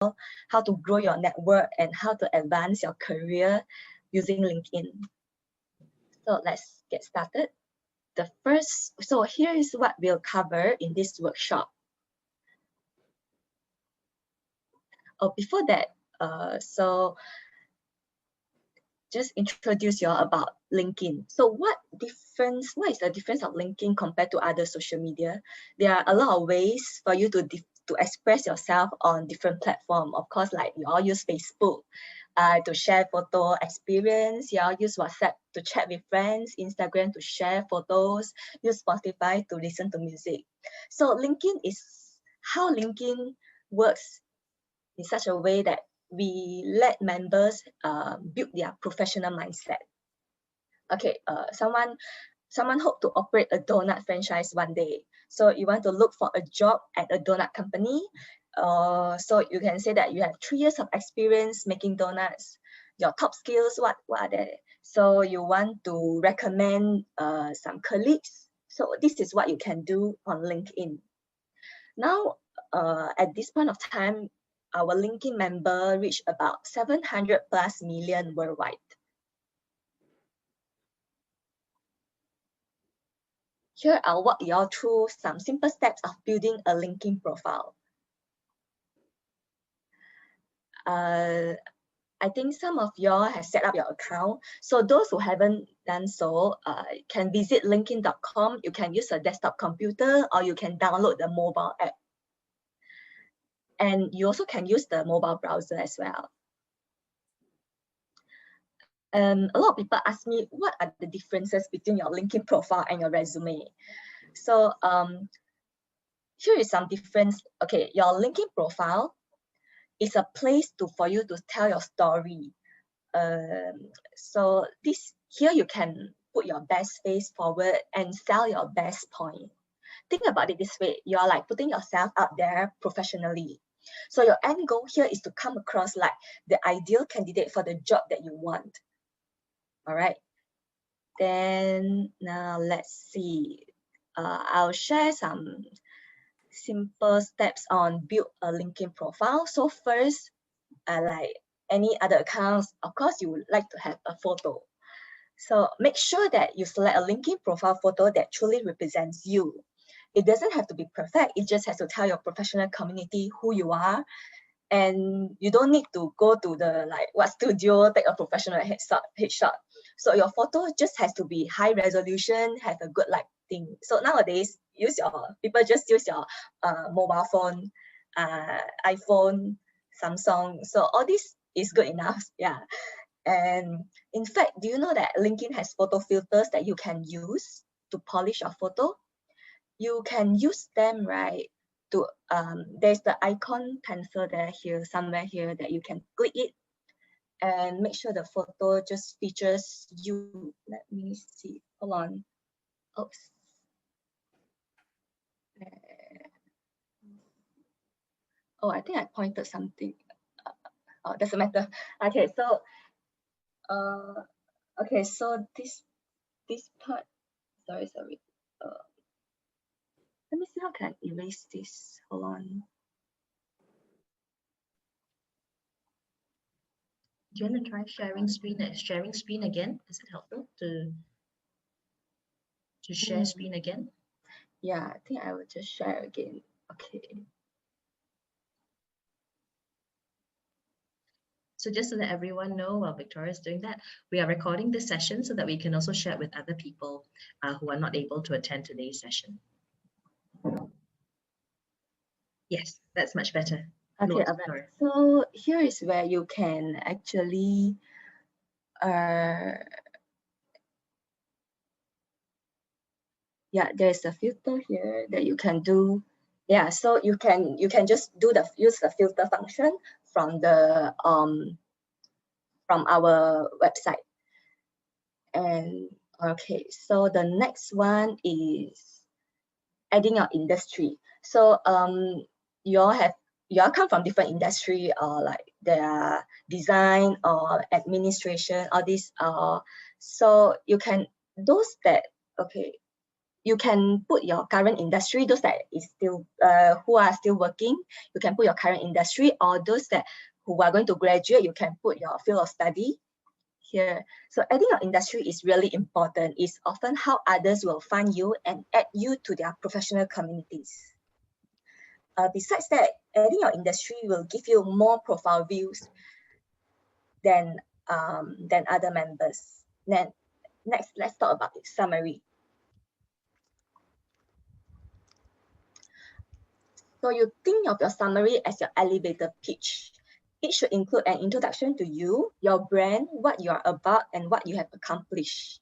how to grow your network, and how to advance your career using LinkedIn. So let's get started. So here is what we'll cover in this workshop. Oh, before that, so just introduce you all about LinkedIn. So what is the difference of LinkedIn compared to other social media? There are a lot of ways for you to express yourself on different platforms. Of course, like you all use Facebook to share photo experience. You all use WhatsApp to chat with friends, Instagram to share photos, use Spotify to listen to music. So LinkedIn is how LinkedIn works in such a way that we let members build their professional mindset. Okay, someone hope to operate a donut franchise one day. So you want to look for a job at a donut company. So you can say that you have 3 years of experience making donuts. Your top skills, what are they? So you want to recommend some colleagues. So this is what you can do on LinkedIn. Now, at this point of time, our LinkedIn member reached about 700+ million worldwide. Here I'll walk you all through some simple steps of building a LinkedIn profile. I think some of y'all have set up your account. So those who haven't done so, can visit linkedin.com. You can use a desktop computer or you can download the mobile app. And you also can use the mobile browser as well. A lot of people ask me, what are the differences between your LinkedIn profile and your resume? So here is some difference. Okay, your LinkedIn profile is a place for you to tell your story. So here you can put your best face forward and sell your best point. Think about it this way, you're like putting yourself out there professionally. So your end goal here is to come across like the ideal candidate for the job that you want. All right, then now let's see. I'll share some simple steps on build a LinkedIn profile. So first, like any other accounts, of course, you would like to have a photo. So make sure that you select a LinkedIn profile photo that truly represents you. It doesn't have to be perfect. It just has to tell your professional community who you are. And you don't need to go to the studio, take a professional headshot. So your photo just has to be high resolution, have a good lighting. So nowadays, people just use your mobile phone, iPhone, Samsung. So all this is good enough. Yeah. And in fact, do you know that LinkedIn has photo filters that you can use to polish your photo? You can use them, right? To there's the icon pencil somewhere here that you can click it and make sure the photo just features you. Let me see. Hold on. Oops. Oh, I think I pointed something. Oh, doesn't matter. Okay, so okay, so this part. Sorry. Let me see how can I erase this. Hold on. Do you want to try sharing screen again? Is it helpful to share screen again? Yeah, I think I will just share again. Okay. So just so that everyone know, while Victoria is doing that, we are recording this session so that we can also share it with other people who are not able to attend today's session. Yes, that's much better. Okay, so here is where you can actually yeah, there's a filter here that you can do. Yeah, so you can just use the filter function from the from our website. And okay, so the next one is adding your industry. So you all come from different industry, or like their design or administration, all these so you can you can put your current industry, those that is still who are still working, you can put your current industry, or those that who are going to graduate, you can put your field of study here. So adding your industry is really important. It's often how others will find you and add you to their professional communities. Besides that, adding your industry will give you more profile views than other members. Then next, let's talk about the summary. So you think of your summary as your elevator pitch. It should include an introduction to you, your brand, what you are about, and what you have accomplished.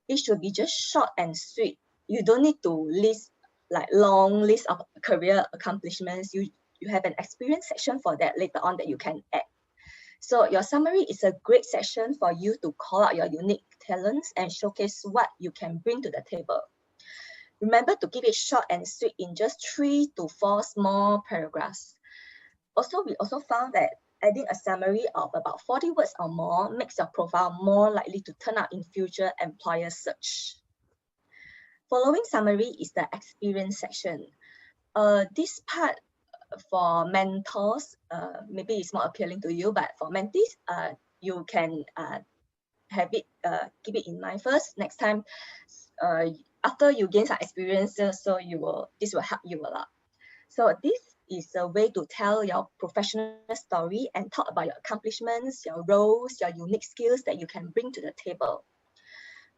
It should be just short and sweet. You don't need to list like long list of career accomplishments. You have an experience section for that later on that you can add. So your summary is a great section for you to call out your unique talents and showcase what you can bring to the table. Remember to keep it short and sweet in just 3 to 4 small paragraphs. We also found that adding a summary of about 40 words or more makes your profile more likely to turn out in future employer search. Following summary is the experience section. This part for mentors, maybe it's more appealing to you, but for mentees, you can have it, keep it in mind first. Next time, after you gain some experience, so this will help you a lot. So this is a way to tell your professional story and talk about your accomplishments, your roles, your unique skills that you can bring to the table.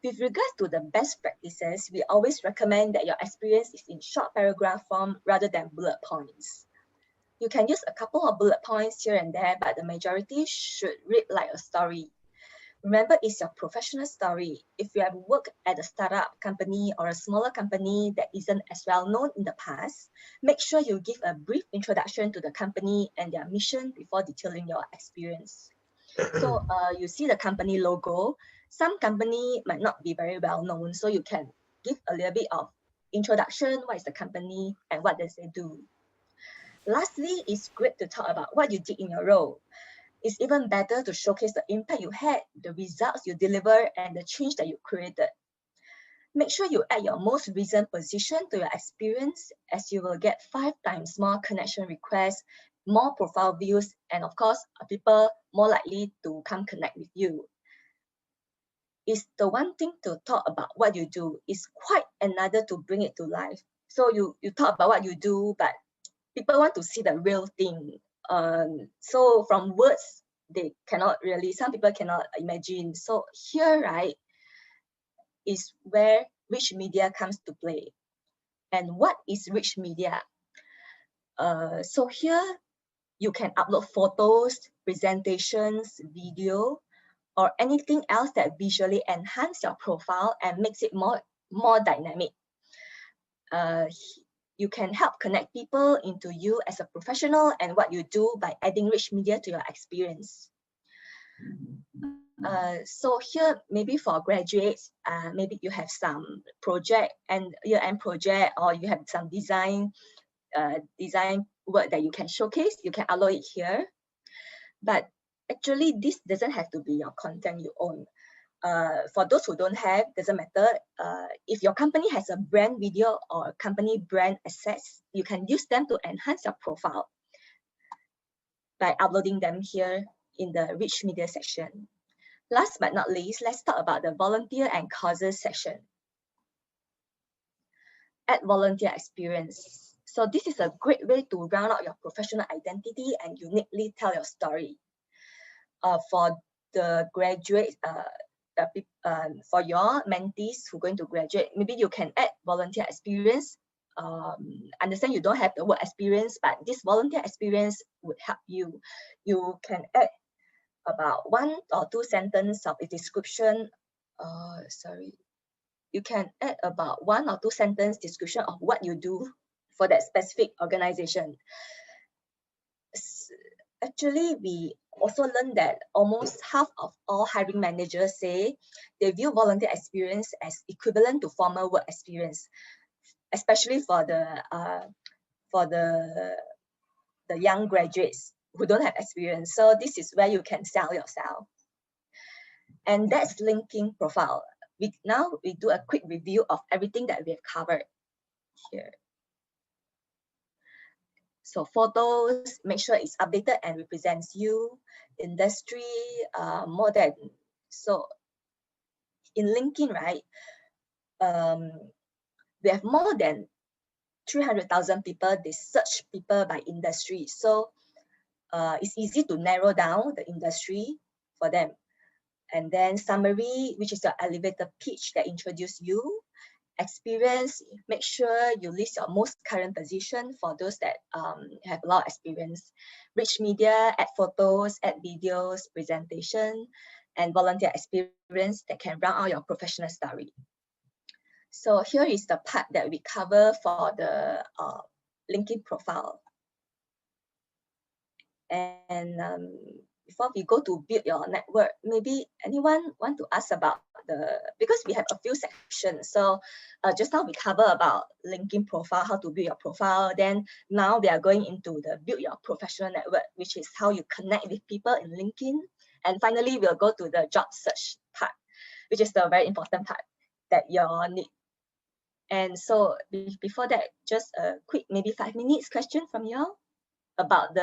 With regards to the best practices, we always recommend that your experience is in short paragraph form rather than bullet points. You can use a couple of bullet points here and there, but the majority should read like a story. Remember, it's your professional story. If you have worked at a startup company or a smaller company that isn't as well known in the past, make sure you give a brief introduction to the company and their mission before detailing your experience. So you see the company logo. Some company might not be very well known, so you can give a little bit of introduction, what is the company and what does it do. Lastly, it's great to talk about what you did in your role. It's even better to showcase the impact you had, the results you delivered, and the change that you created. Make sure you add your most recent position to your experience, as you will get 5 times more connection requests, more profile views, and of course, people more likely to come connect with you. It's the one thing to talk about what you do. It's quite another to bring it to life. So you talk about what you do, but people want to see the real thing. So from words, some people cannot imagine. So here, right, is where rich media comes to play. And what is rich media? So here, you can upload photos, presentations, video, or anything else that visually enhance your profile and makes it more dynamic. You can help connect people into you as a professional and what you do by adding rich media to your experience. So here, maybe for graduates, maybe you have some project and year-end project, or you have some design work that you can showcase. You can upload it here. But actually, this doesn't have to be your content you own. For those who don't have, doesn't matter. If your company has a brand video or company brand assets, you can use them to enhance your profile by uploading them here in the rich media section. Last but not least, let's talk about the volunteer and causes section. Add volunteer experience. So this is a great way to round out your professional identity and uniquely tell your story. For the graduates, for your mentees who are going to graduate, maybe you can add volunteer experience. Understand you don't have the work experience, but this volunteer experience would help you. You can add about 1 or 2 sentences of a description. You can add about 1 or 2 sentence description of what you do for that specific organization. Actually, we also learned that almost half of all hiring managers say they view volunteer experience as equivalent to formal work experience, especially for the young graduates who don't have experience. So this is where you can sell yourself. And that's linking profile. now we do a quick review of everything that we have covered here. So photos, make sure it's updated and represents you. Industry, more than, so in LinkedIn, right, we have more than 300,000 people. They search people by industry. So it's easy to narrow down the industry for them. And then summary, which is your elevator pitch that introduce you. Experience, make sure you list your most current position for those that have a lot of experience. Rich media, add photos, add videos, presentation, and volunteer experience that can round out your professional story. So here is the part that we cover for the LinkedIn profile. And before we go to build your network, maybe anyone want to ask about because we have a few sections. So just now we cover about LinkedIn profile, how to build your profile. Then now we are going into the build your professional network, which is how you connect with people in LinkedIn. And finally, we'll go to the job search part, which is the very important part that you need. And so before that, just a quick, maybe 5 minutes question from you all about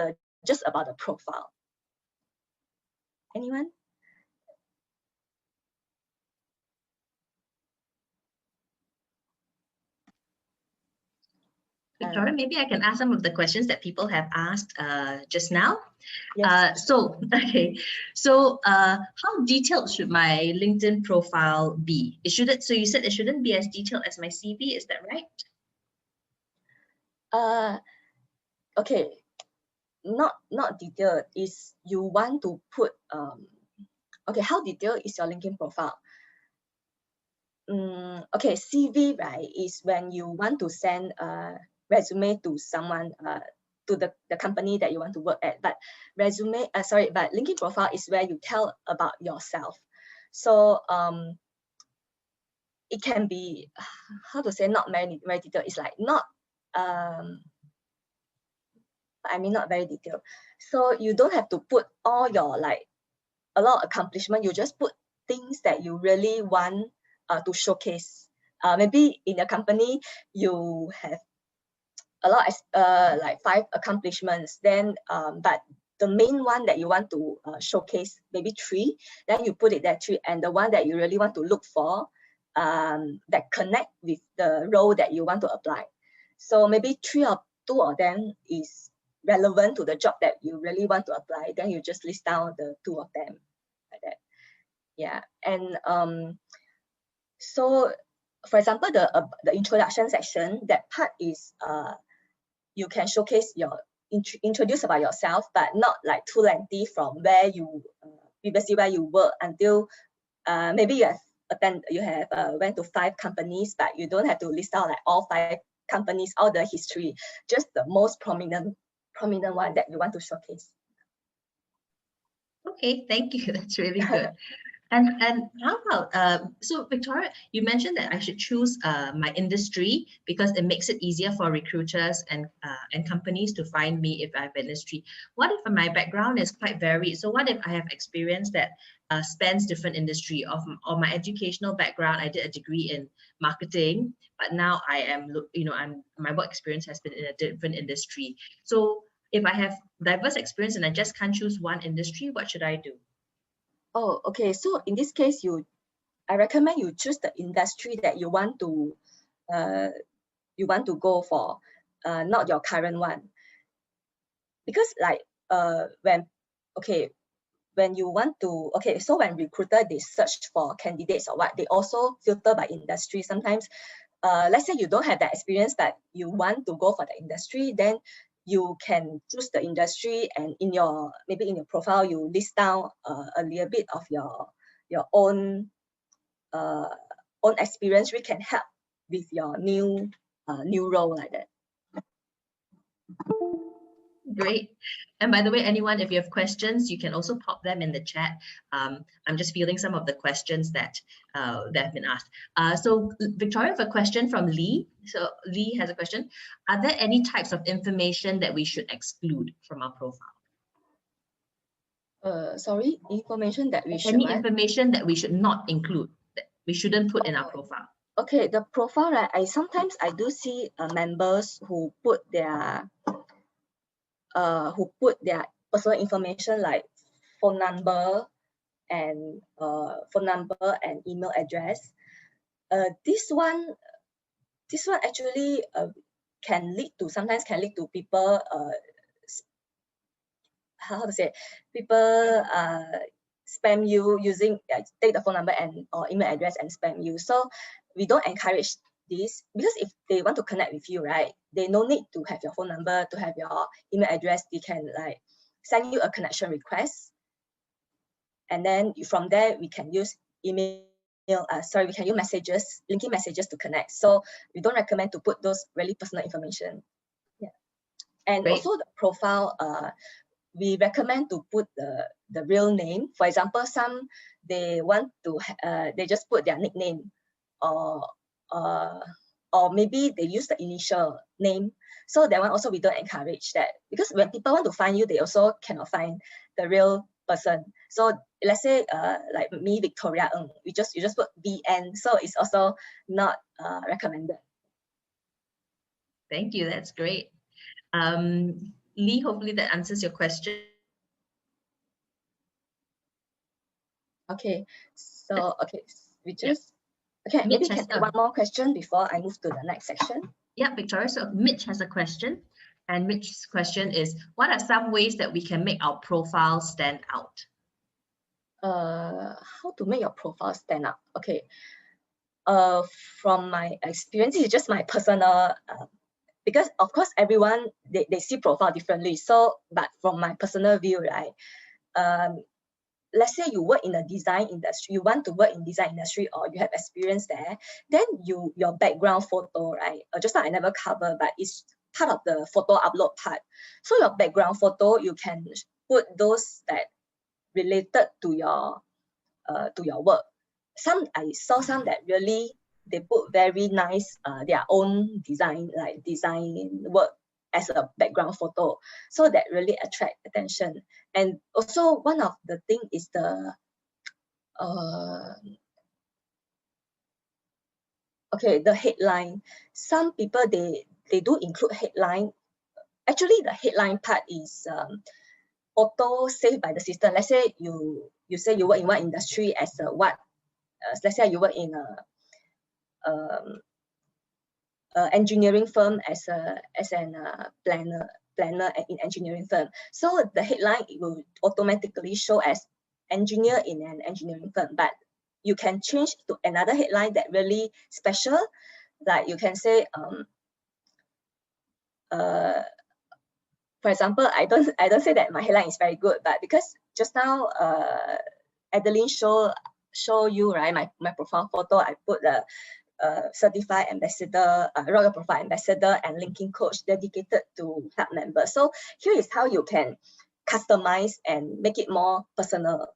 just about the profile. Anyone? Victoria, maybe I can ask some of the questions that people have asked just now. Yes. So how detailed should my LinkedIn profile be? So you said it shouldn't be as detailed as my CV, is that right? Okay, not detailed. Is you want to put okay, how detailed is your LinkedIn profile? Okay, CV, right, is when you want to send a resume to someone, to the company that you want to work at. But but LinkedIn profile is where you tell about yourself. So it can be, how to say, not very detailed. It's like not not very detailed. So you don't have to put all your a lot of accomplishment. You just put things that you really want to showcase. Maybe in your company you have a lot of 5 accomplishments. Then but the main one that you want to showcase, maybe 3. Then you put it there 3, and the one that you really want to look for that connect with the role that you want to apply. So maybe 2 of them is relevant to the job that you really want to apply. Then you just list down the 2 of them, like that. Yeah. And so for example, the introduction section, that part is you can showcase your introduce about yourself, but not like too lengthy, from where you previously where you work until maybe you have went to 5 companies, but you don't have to list out like all 5 companies, all the history, just the most prominent one that you want to showcase. Okay, thank you. That's really good. And how about, so Victoria, you mentioned that I should choose my industry because it makes it easier for recruiters and companies to find me if I have industry. What if my background is quite varied? So what if I have experience that spans different industry? Of my educational background, I did a degree in marketing, but now I am, my work experience has been in a different industry. So if I have diverse experience and I just can't choose one industry, what should I do? Oh, okay. So in this case, I recommend you choose the industry that you want to go for, not your current one. Because when you want to, so when recruiter, they search for candidates or what, they also filter by industry. Sometimes, let's say you don't have that experience, but you want to go for the industry, then you can choose the industry, and maybe in your profile you list down a little bit of your own experience, which can help with your new role, like that. Great. And by the way, anyone, if you have questions, you can also pop them in the chat. I'm just fielding some of the questions that have been asked. So Victoria, have a question from Lee. So Lee has a question. Are there any types of information that we should exclude from our profile? Sorry, information that we should Any information that we should not include? we shouldn't put in our profile? Okay, the profile, right? I sometimes do see members who put their personal information like phone number and email address. This one actually sometimes can lead to people how to say, people spam you using take the phone number and or email address and spam you. So we don't encourage this, because if they want to connect with you, right, they no need to have your phone number, to have your email address. They can like send you a connection request, and then from there we can use we can use messages, linking messages to connect. So we don't recommend to put those really personal information. Yeah. And Great. also the profile, we recommend to put the real name. For example, some they want to they just put their nickname, or maybe they use the initial name. So that one also we don't encourage that, because when people want to find you, they also cannot find the real person. So let's say like me, Victoria Ng, you just put VN, so it's also not recommended. Thank you, that's great. Lee, hopefully that answers your question. Okay, so we just maybe can take one more question before I move to the next section. Yeah, Victoria, so Mitch has a question, and Mitch's question is, what are some ways that we can make our profile stand out? How to make your profile stand out? Okay, from my experience, it's just my personal, because of course everyone they see profile differently. So, but from my personal view, right, let's say you work in the design industry, you want to work in design industry, or you have experience there, then your background photo, right? Just now I never cover, but it's part of the photo upload part. So your background photo, you can put those that related to your work. I saw some that really they put very nice their own design, like design work as a background photo, so that really attract attention. And also one of the thing is the the headline. Some people they do include headline. Actually the headline part is auto saved by the system. Let's say you say you work in one industry as a what, let's say you work in a engineering firm as an planner in engineering firm. So the headline will automatically show as engineer in an engineering firm, but you can change to another headline that really special, like you can say for example, I don't say that my headline is very good, but because just now Adeline show you, right, my profile photo, I put the certified ambassador, royal profile ambassador, and linking coach dedicated to help members. So here is how you can customize and make it more personal,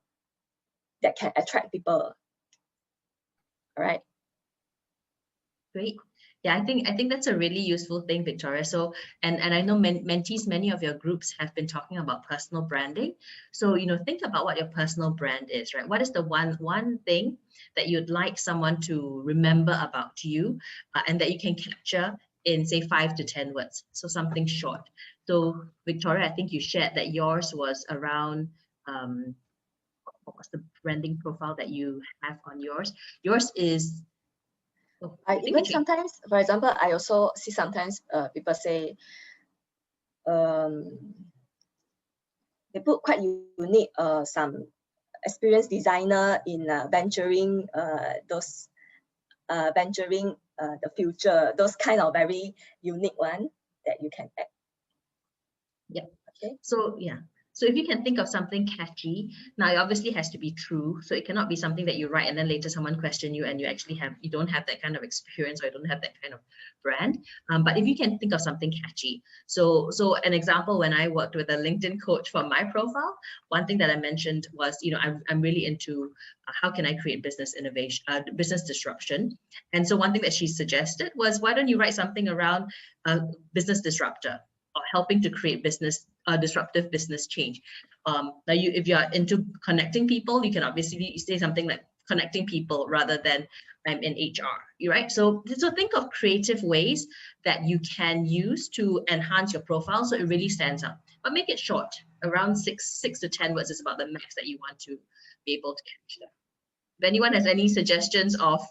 that can attract people. All right. Great. Yeah, I think that's a really useful thing, Victoria. So, and I know mentees, many of your groups have been talking about personal branding. So, think about what your personal brand is, right? What is the one thing that you'd like someone to remember about you, and that you can capture in, say, 5 to 10 words? So something short. So, Victoria, I think you shared that yours was around, what was the branding profile that you have on yours? Yours is, I even sometimes, for example, I also see sometimes people say they put quite unique some experienced designer in venturing the future, those kind of very unique one that you can add. Yeah. Okay. So yeah. So if you can think of something catchy, now it obviously has to be true. So it cannot be something that you write and then later someone question you and you don't have that kind of experience, or you don't have that kind of brand. But if you can think of something catchy. So an example, when I worked with a LinkedIn coach for my profile, one thing that I mentioned was, I'm really into how can I create business innovation, business disruption. And so one thing that she suggested was, why don't you write something around business disruptor, or helping to create disruptive business change. Now if you're into connecting people, you can obviously say something like connecting people rather than I'm in HR, right? So think of creative ways that you can use to enhance your profile so it really stands out. But make it short. Around 6 to 10 words is about the max that you want to be able to capture. If anyone has any suggestions of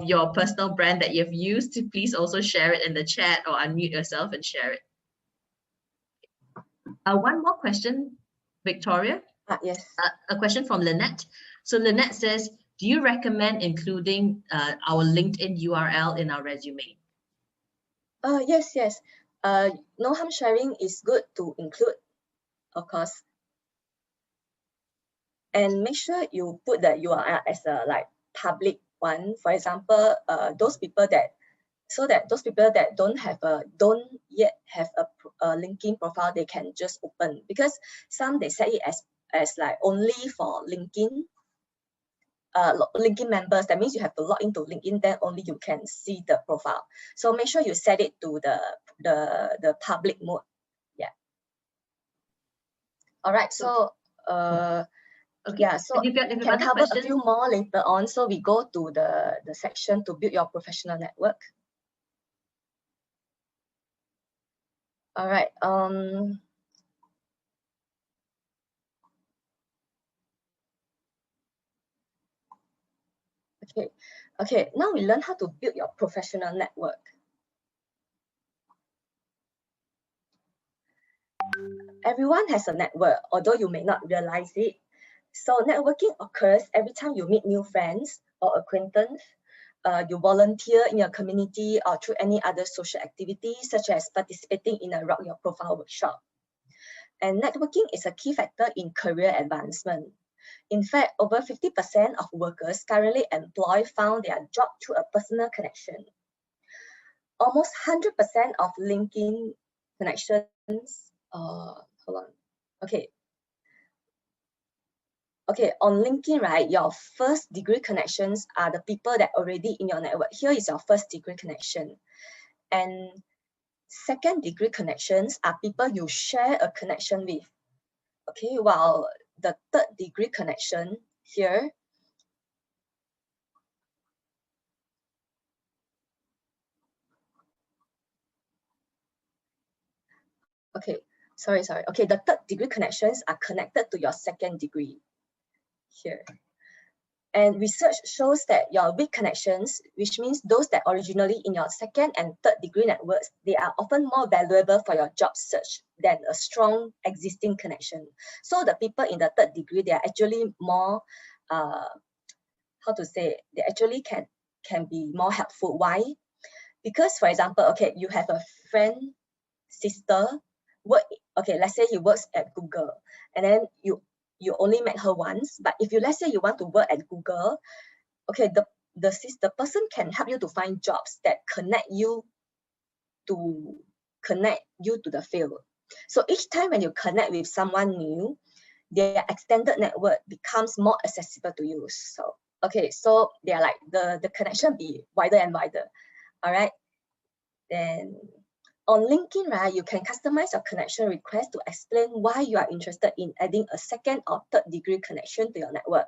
your personal brand that you've used, please also share it in the chat or unmute yourself and share it. One more question, Victoria. Yes. A question from Lynette. So Lynette says, do you recommend including our LinkedIn URL in our resume? Yes. No harm sharing is good to include, of course. And make sure you put the URL as a public one. For example, those people that don't yet have a LinkedIn profile, they can just open, because some they set it as like only for LinkedIn members. That means you have to log into LinkedIn, then only you can see the profile. So make sure you set it to the public mode. Yeah. All right. So okay. Yeah, so if you can cover a few more later on. So we go to the section to build your professional network. All right. Okay. Now we learn how to build your professional network. Everyone has a network, although you may not realize it. So networking occurs every time you meet new friends or acquaintances. You volunteer in your community or through any other social activity, such as participating in a Rock Your Profile workshop. And networking is a key factor in career advancement. In fact, over 50% of workers currently employed found their job through a personal connection. Almost 100% of LinkedIn connections, hold on. Okay, on LinkedIn, right, your first degree connections are the people that are already in your network. Here is your first degree connection. And second degree connections are people you share a connection with. Okay, while the third degree connection here, okay, the third degree connections are connected to your second degree here. And research shows that your weak connections, which means those that originally in your second and third degree networks, they are often more valuable for your job search than a strong existing connection. So the people in the third degree, they are actually more, they actually can be more helpful. Why? Because, for example, okay, you have a friend, sister, let's say he works at Google, and then you only met her once. But if let's say you want to work at Google, okay, the person can help you to find jobs that connect you to the field. So each time when you connect with someone new, their extended network becomes more accessible to you. So so they are like the connection be wider and wider. All right. Then on LinkedIn, right, you can customize your connection request to explain why you are interested in adding a second or third degree connection to your network.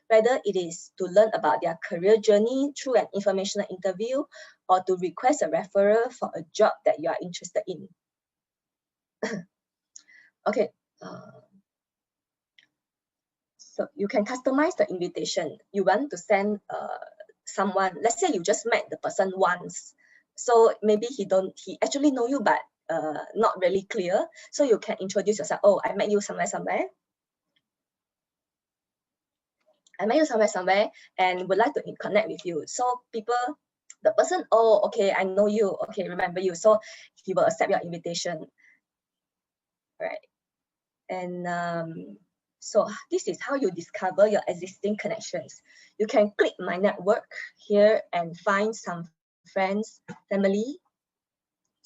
Whether it is to learn about their career journey through an informational interview or to request a referral for a job that you are interested in. Okay. So you can customize the invitation. You want to send someone, let's say you just met the person once. So maybe he actually know you, but not really clear. So you can introduce yourself. Oh, I met you somewhere. I met you somewhere and would like to connect with you. So the person, oh, okay, I know you. Okay, remember you. So he will accept your invitation. Right. And so this is how you discover your existing connections. You can click My Network here and find some friends, family.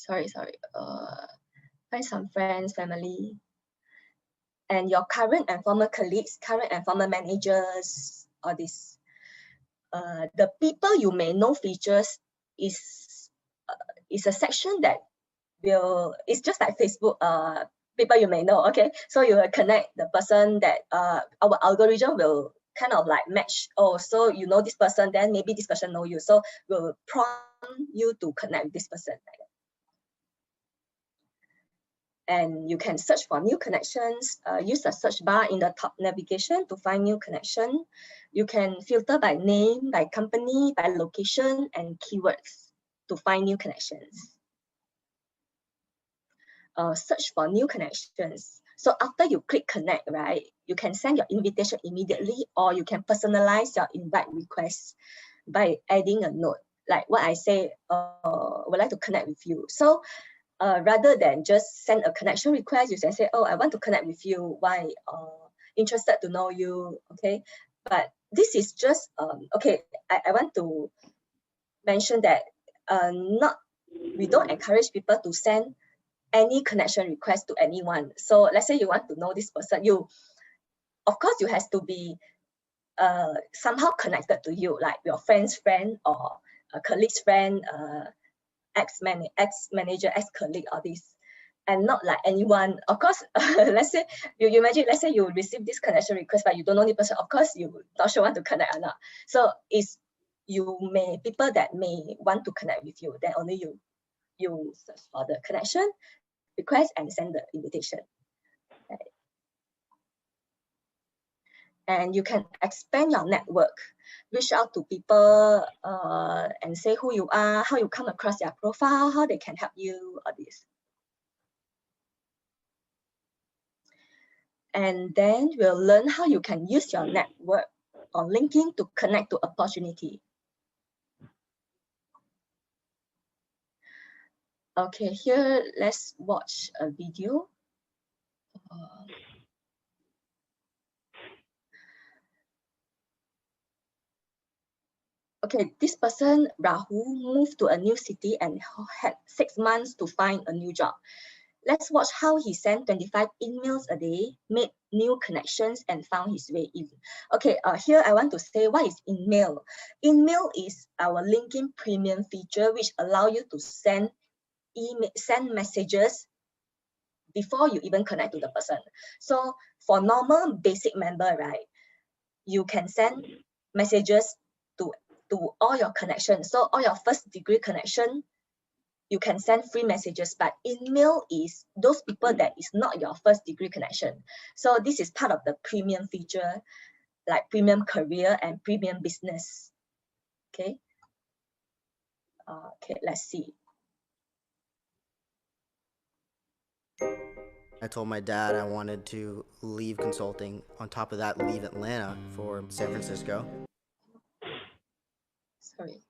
Find some friends, family, and your current and former colleagues, current and former managers, all this. The people you may know features is a section that it's just like Facebook, people you may know. Okay, so you will connect the person that our algorithm will kind of like match. Oh, so you know this person, then maybe this person know you. So we'll prompt you to connect with this person. And you can search for new connections, use the search bar in the top navigation to find new connection. You can filter by name, by company, by location, and keywords to find new connections. Search for new connections. So after you click connect, right, you can send your invitation immediately, or you can personalize your invite request by adding a note. Like what I say, would like to connect with you. So rather than just send a connection request, you can say, oh, I want to connect with you. Why? Interested to know you. Okay. But this is just, okay, I want to mention that we don't encourage people to send any connection request to anyone. So let's say you want to know this person, of course you have to be somehow connected to you, like your friend's friend or a colleague's friend, ex-manager, ex-colleague, all this, and not like anyone. Of course, let's say you imagine, let's say you receive this connection request, but you don't know the person. Of course, you not sure want to connect or not. So it's people that may want to connect with you, then only you search for the connection request and send the invitation. Okay. And you can expand your network, reach out to people and say who you are, how you come across their profile, how they can help you, all this. And then we'll learn how you can use your network on LinkedIn to connect to opportunity. Okay, here, let's watch a video. Okay, this person, Rahul, moved to a new city and had 6 months to find a new job. Let's watch how he sent 25 emails a day, made new connections, and found his way in. Okay, here I want to say, what is email? Email is our LinkedIn premium feature, which allow you to send messages before you even connect to the person. So for normal basic member, right, you can send messages to all your connections. So all your first degree connection, you can send free messages, but email is those people that is not your first degree connection. So this is part of the premium feature, like premium career and premium business. Okay. Okay, let's see. I told my dad I wanted to leave consulting. On top of that, leave Atlanta for San Francisco. Sorry.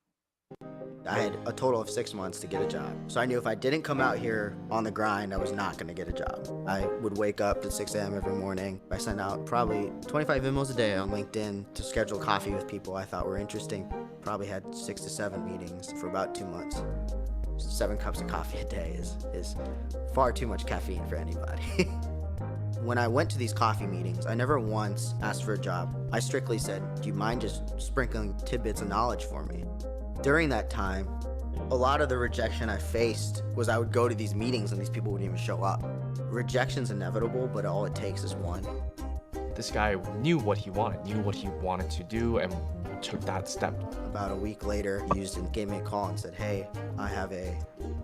I had a total of 6 months to get a job. So I knew if I didn't come out here on the grind, I was not going to get a job. I would wake up at 6 a.m. every morning. I sent out probably 25 emails a day on LinkedIn to schedule coffee with people I thought were interesting. Probably had 6 to 7 meetings for about 2 months. 7 cups of coffee a day is far too much caffeine for anybody. When I went to these coffee meetings, I never once asked for a job. I strictly said, do you mind just sprinkling tidbits of knowledge for me? During that time, a lot of the rejection I faced was I would go to these meetings and these people wouldn't even show up. Rejection's inevitable, but all it takes is one. This guy knew what he wanted to do, and took that step. About a week later, he gave me a call and said, hey, I have a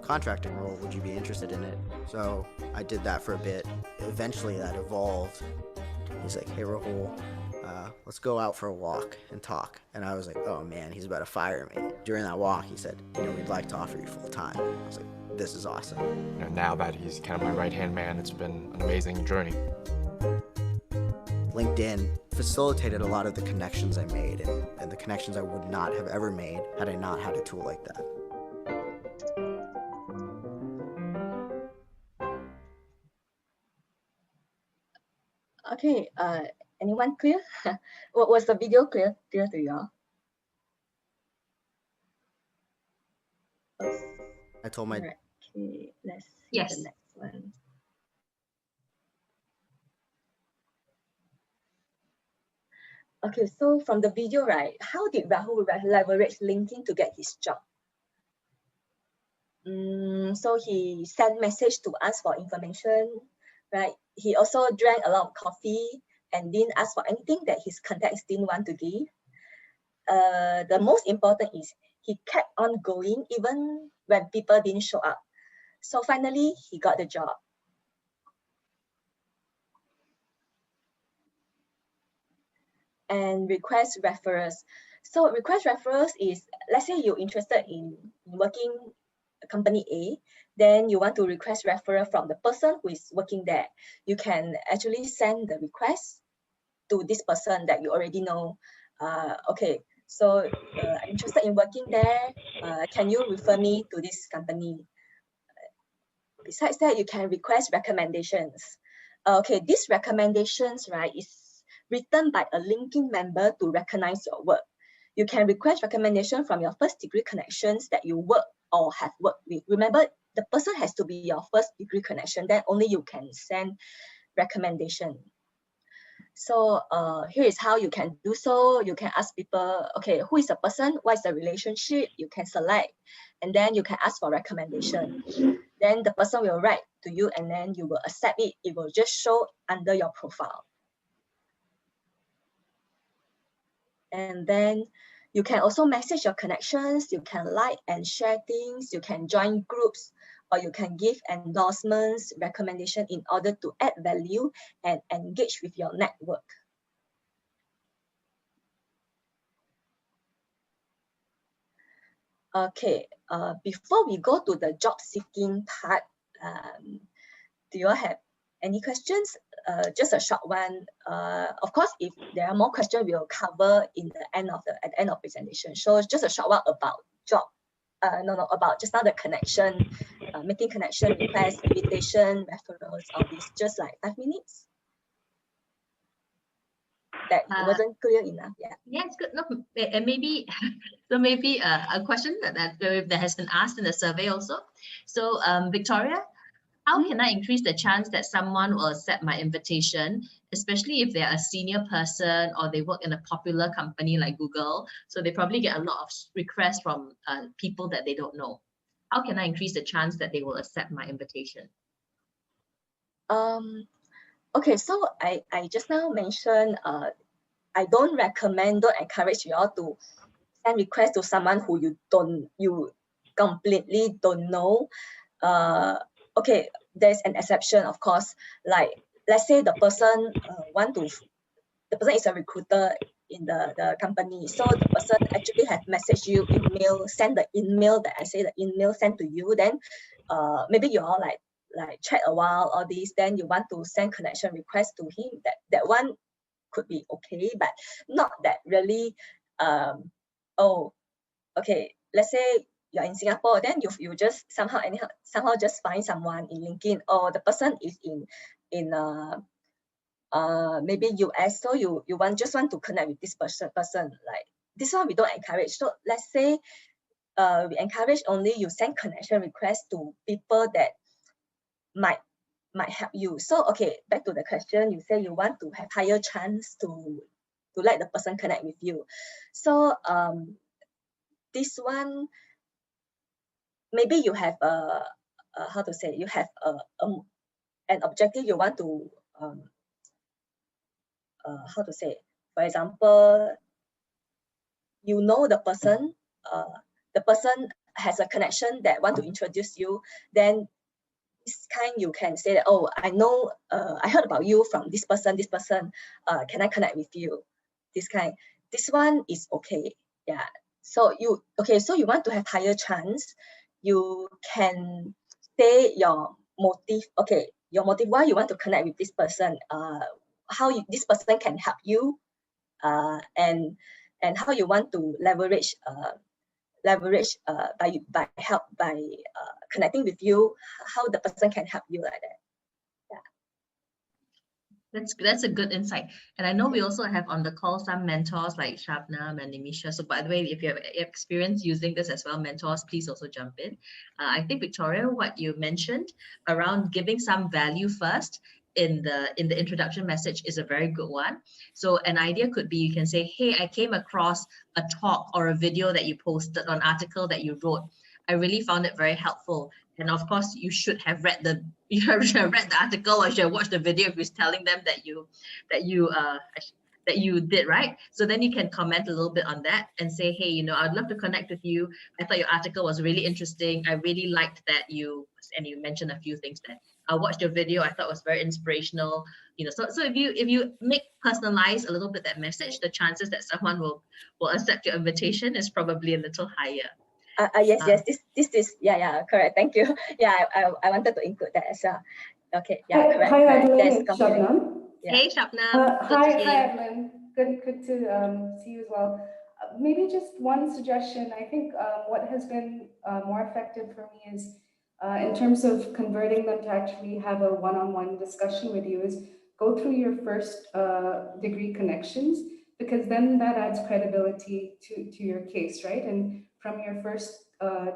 contracting role. Would you be interested in it? So I did that for a bit. Eventually that evolved. He's like, hey, Rahul, let's go out for a walk and talk. And I was like, oh man, he's about to fire me. During that walk, he said, we'd like to offer you full time. I was like, this is awesome. Now that he's kind of my right-hand man, it's been an amazing journey. LinkedIn facilitated a lot of the connections I made and the connections I would not have ever made had I not had a tool like that. Okay, anyone clear? Was the video clear to you? I told my... Okay, let's see Yes. the next one. Okay, so from the video, right, how did Rahul leverage LinkedIn to get his job? So he sent message to us for information, right? He also drank a lot of coffee and didn't ask for anything that his contacts didn't want to give. The most important is he kept on going even when people didn't show up. So finally, he got the job. And request referrals. So request referrals is, let's say you're interested in working company A, then you want to request referral from the person who is working there. You can actually send the request to this person that you already know. Okay, so I'm interested in working there. Can you refer me to this company? Besides that, you can request recommendations. Okay, these recommendations, right, is written by a LinkedIn member to recognize your work. You can request recommendation from your first degree connections that you work or have worked with. Remember, the person has to be your first degree connection, then only you can send recommendation. So here is how you can do so. You can ask people, okay, who is the person? What is the relationship? You can select, and then you can ask for recommendation. Then the person will write to you, and then you will accept it. It will just show under your profile. And then you can also message your connections. You can like and share things. You can join groups, or you can give endorsements, recommendation in order to add value and engage with your network. Okay, before we go to the job seeking part, do you all have any questions? Just a short one. Of course, if there are more questions, we'll cover in the end of at the end of presentation. So just a short one about job. About just now the connection, making connection, request, invitation, referrals, all this, just like 5 minutes. That wasn't clear enough. Yeah. Yeah, it's good. No, and maybe so maybe a question that has been asked in the survey also. So Victoria, how can I increase the chance that someone will accept my invitation, especially if they're a senior person or they work in a popular company like Google? So they probably get a lot of requests from people that they don't know. How can I increase the chance that they will accept my invitation? Okay, so I just now mentioned I don't encourage you all to send requests to someone who you completely don't know. Okay, there's an exception, of course. Like, let's say the person the person is a recruiter in the company, so the person actually has messaged you, send the email that I say the email sent to you. Then maybe you all like chat a while, all these. Then you want to send connection request to him. That one could be okay, but not that really. Oh, okay. Let's say you're in Singapore, then you just somehow just find someone in LinkedIn, or the person is in maybe US, so you just want to connect with this person. Like this one we don't encourage. So let's say we encourage only you send connection requests to people that might help you. So okay, back to the question, you say you want to have higher chance to let the person connect with you. So this one, maybe you have how to say, you have an objective you want to how to say, for example, you know the person has a connection that want to introduce you, then this kind you can say that, oh, I know, I heard about you from this person, can I connect with you? This kind, this one is okay. Yeah. So you want to have higher chance, you can say your motive. Okay, your motive, why you want to connect with this person, how this person can help you, and how you want to leverage by connecting with you, how the person can help you, like that. That's a good insight. And I know we also have on the call some mentors like Shabnam and Nimisha. So by the way, if you have experience using this as well, mentors, please also jump in. I think, Victoria, what you mentioned around giving some value first in the introduction message is a very good one. So an idea could be, you can say, hey, I came across a talk or a video that you posted, or an article that you wrote. I really found it very helpful. And of course, you should have read the article, or you should have watched the video if you're telling them that you did, right? So then you can comment a little bit on that and say, hey, you know, I'd love to connect with you. I thought your article was really interesting. I really liked that you mentioned a few things that I watched your video. I thought it was very inspirational. You know, so if you make personalize a little bit that message, the chances that someone will accept your invitation is probably a little higher. Yes, this is correct. Thank you. I wanted to include that as well. Okay, correct. Hi, Adeline, That's it's Shabnam. Hey, Shabnam. Hi, Adeline. Good to see you as well. Maybe just one suggestion. I think what has been more effective for me is in terms of converting them to actually have a one-on-one discussion with you is go through your first degree connections, because then that adds credibility to your case, right? And from your first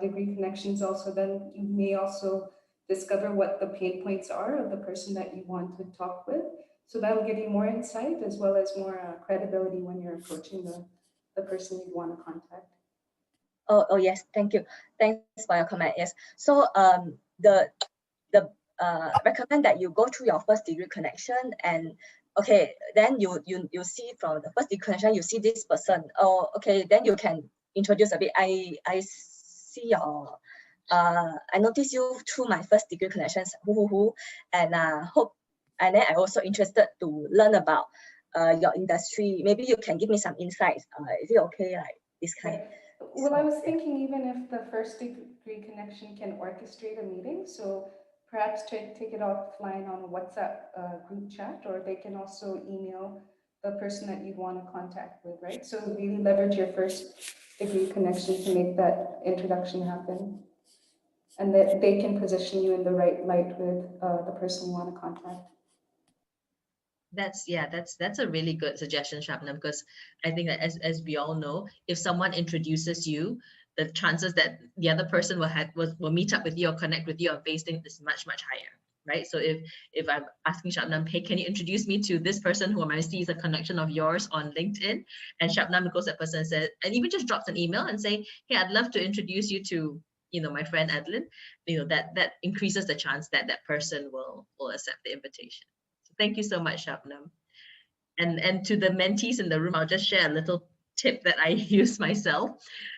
degree connections also, then you may also discover what the pain points are of the person that you want to talk with. So that'll give you more insight as well as more credibility when you're approaching the person you want to contact. Oh yes, thank you. Thanks for your comment. Yes. So the recommend that you go through your first degree connection, and okay, then you see from the first degree connection, you see this person. Oh, okay, then you can introduce a bit. I see your I noticed you through my first degree connections, and hope, and then I also interested to learn about your industry. Maybe you can give me some insights. Is it okay, like this kind? Well, I was thinking even if the first degree connection can orchestrate a meeting, so perhaps take it offline on a WhatsApp group chat, or they can also email the person that you want to contact with, right? So really leverage your first degree connection to make that introduction happen, and that they can position you in the right light with the person you want to contact. That's a really good suggestion, Shabnam, because I think that as we all know, if someone introduces you, the chances that the other person will meet up with you or connect with you on Facebook is much higher, right? So if I'm asking Shabnam, hey, can you introduce me to this person who I see is a connection of yours on LinkedIn, and Shabnam goes to that person and says, and even just drops an email and say, hey, I'd love to introduce you to, you know, my friend Adeline, you know, that increases the chance that that person will accept the invitation. Thank you so much, Shabnam. And to the mentees in the room, I'll just share a little tip that I use myself.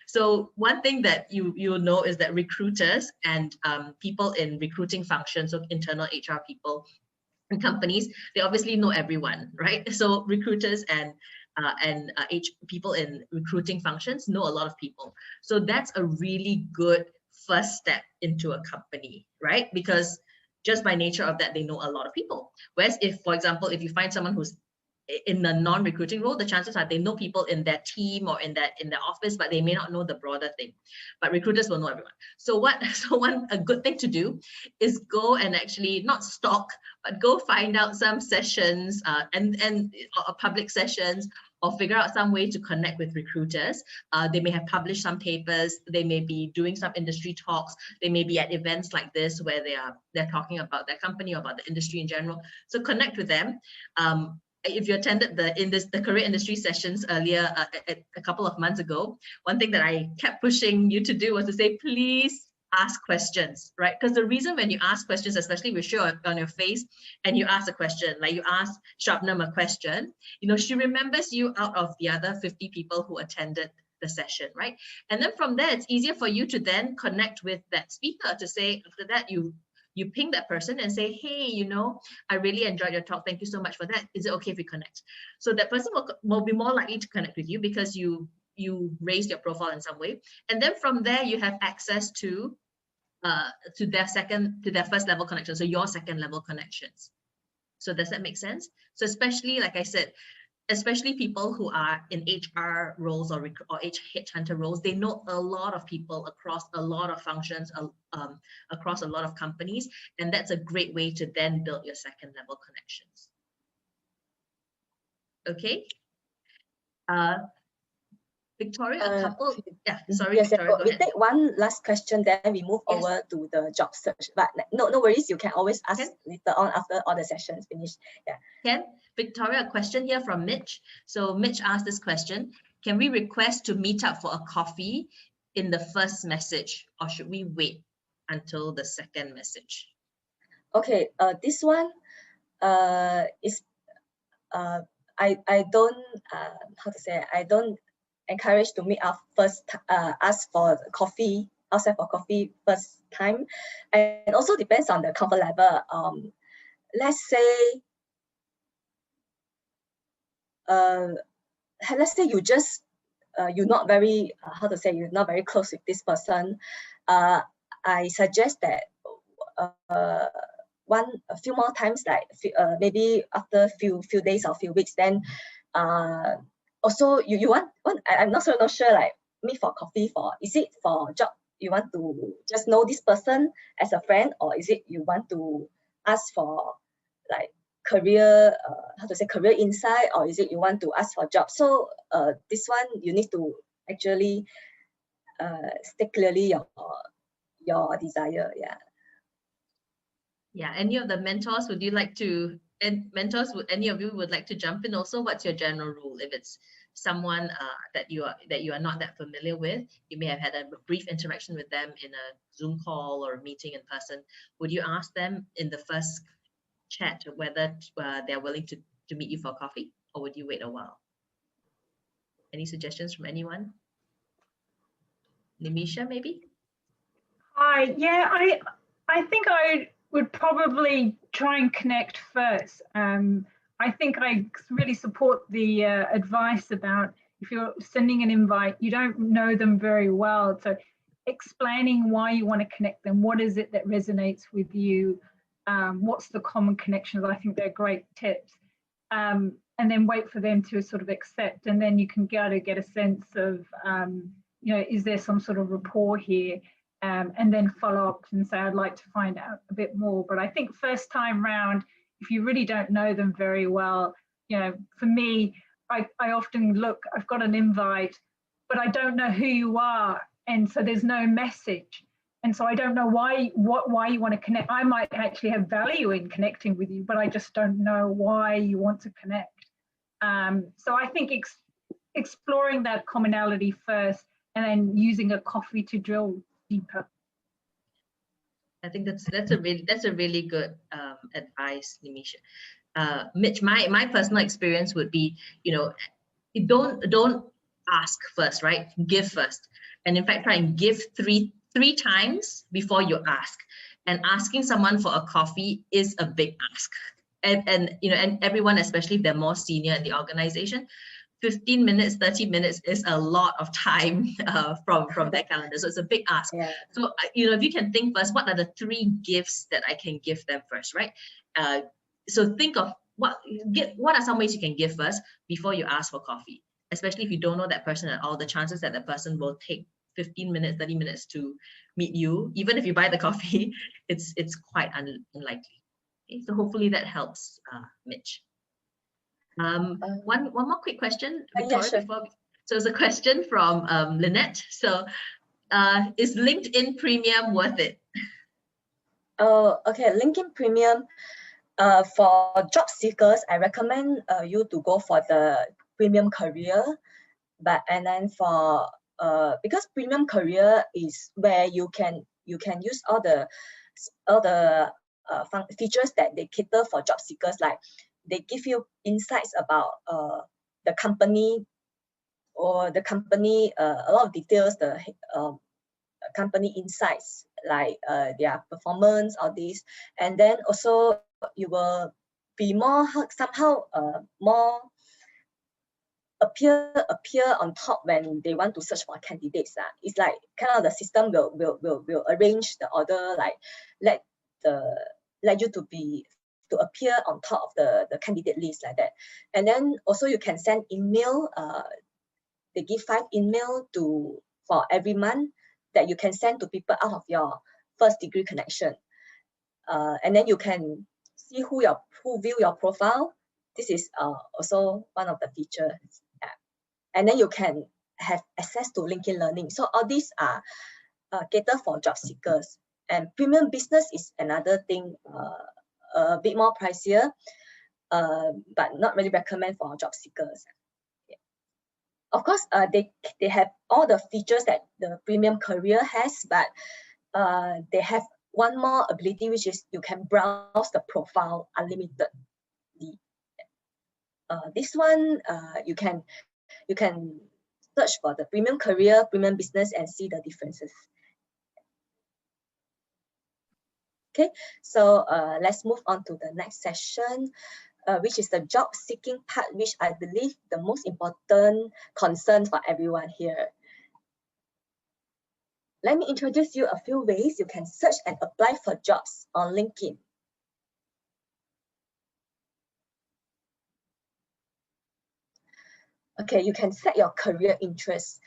So one thing that you'll know is that recruiters and people in recruiting functions, so internal HR people in companies, they obviously know everyone, right? So recruiters and people in recruiting functions know a lot of people. So that's a really good first step into a company, right? Because just by nature of that, they know a lot of people. Whereas if, for example, if you find someone who's in a non-recruiting role, the chances are they know people in their team or in their office, but they may not know the broader thing. But recruiters will know everyone. So a good thing to do is go and actually not stalk, but go find out some sessions and public sessions, or figure out some way to connect with recruiters. They may have published some papers, they may be doing some industry talks, they may be at events like this where they're talking about their company or about the industry in general. So connect with them. If you attended the career industry sessions earlier, a couple of months ago, one thing that I kept pushing you to do was to say, please ask questions, right? Because the reason when you ask questions, especially with show on your face, and you ask a question, like you ask Shabnam a question, you know, she remembers you out of the other 50 people who attended the session, right? And then from there, it's easier for you to then connect with that speaker to say, after that, you ping that person and say, hey, you know, I really enjoyed your talk. Thank you so much for that. Is it okay if we connect? So that person will be more likely to connect with you because you raised your profile in some way. And then from there, you have access to their first level connection. So your second level connections. So does that make sense? So especially, like I said, especially people who are in HR roles or headhunter roles, they know a lot of people across a lot of functions, across a lot of companies, and that's a great way to then build your second level connections. Okay. Victoria, a couple. Sorry, yes, Victoria, go we ahead. take one last question, then we move over to the job search. But no worries, you can always ask later on after all the sessions finish. Yeah. Ken, Victoria, a question here from Mitch. So Mitch asked this question: can we request to meet up for a coffee in the first message, or should we wait until the second message? Okay, this one is I don't how to say, I don't encourage to meet up first, ask for coffee outside for coffee first time, and also depends on the comfort level. Let's say you just you're not very how to say, you're not very close with this person. I suggest that a few more times, like maybe after few days or few weeks, then also you want I'm not sure, like meet for coffee for, is it for job, you want to just know this person as a friend, or is it you want to ask for like career how to say, career insight, or is it you want to ask for job? So this one you need to actually state clearly your desire. Yeah, any of the mentors, would you like to, and mentors, would any of you would like to jump in also? What's your general rule? If it's someone that you are not that familiar with, you may have had a brief interaction with them in a Zoom call or a meeting in person, would you ask them in the first chat whether they're willing to meet you for coffee, or would you wait a while? Any suggestions from anyone? Nimisha, maybe? Hi, yeah, I think I would probably try and connect first. I think I really support the advice about if you're sending an invite, you don't know them very well. So explaining why you want to connect them, what is it that resonates with you, what's the common connections, I think they're great tips. And then wait for them to sort of accept, and then you can get a sense of, you know, is there some sort of rapport here? And then follow up and say, I'd like to find out a bit more. But I think first time round, if you really don't know them very well, you know, for me, I often look, I've got an invite, but I don't know who you are. And so there's no message. And so I don't know why you want to connect. I might actually have value in connecting with you, but I just don't know why you want to connect. So I think exploring that commonality first, and then using a coffee to drill deeper. I think that's a really good advice, Nimisha. Mitch, my personal experience would be, you know, don't ask first, right? Give first, and in fact, try and give three times before you ask. And asking someone for a coffee is a big ask, and you know, and everyone, especially if they're more senior in the organization, 15 minutes, 30 minutes is a lot of time from their calendar. So it's a big ask. Yeah. So, you know, if you can think first, what are the 3 gifts that I can give them first, right? So think of what are some ways you can give first before you ask for coffee, especially if you don't know that person at all. The chances that the person will take 15 minutes, 30 minutes to meet you, even if you buy the coffee, it's quite unlikely. Okay? So hopefully that helps, Mitch. One more quick question, Victoria, yeah, sure. So it's a question from Lynette. So is LinkedIn Premium worth it? Oh, okay. LinkedIn Premium, for job seekers, I recommend you to go for the Premium Career. And then for because Premium Career is where you can use all the features that they cater for job seekers, like they give you insights about the company, a lot of details, the company insights, like their performance, all these. And then also you will be more somehow more appear on top when they want to search for candidates. It's like kind of the system will arrange the order, like let you to appear on top of the candidate list, like that. And then also you can send email. They give 5 email for every month that you can send to people out of your first degree connection. And then you can see who view your profile. This is also one of the features. And then you can have access to LinkedIn Learning. So all these are catered for job seekers. And Premium Business is another thing, a bit more pricier, but not really recommend for job seekers. Yeah. Of course, they have all the features that the Premium Career has, but they have one more ability, which is you can browse the profile unlimitedly. This one, you can search for the premium career, premium business, and see the differences. Okay, so let's move on to the next session, which is the job seeking part, which I believe the most important concern for everyone here. Let me introduce you a few ways you can search and apply for jobs on LinkedIn. Okay, you can set your career interests.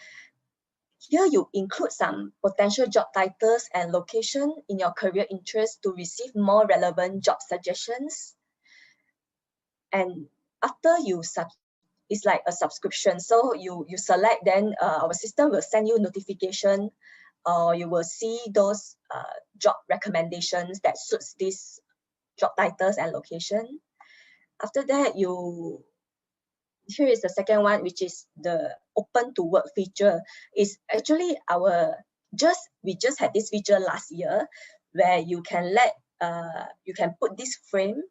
Here you include some potential job titles and location in your career interest to receive more relevant job suggestions. And after you it's like a subscription. So you select, then our system will send you notification, or you will see those job recommendations that suits these job titles and location. After that, here is the second one, which is the open to work feature. Is actually we just had this feature last year, where you can you can put this frame,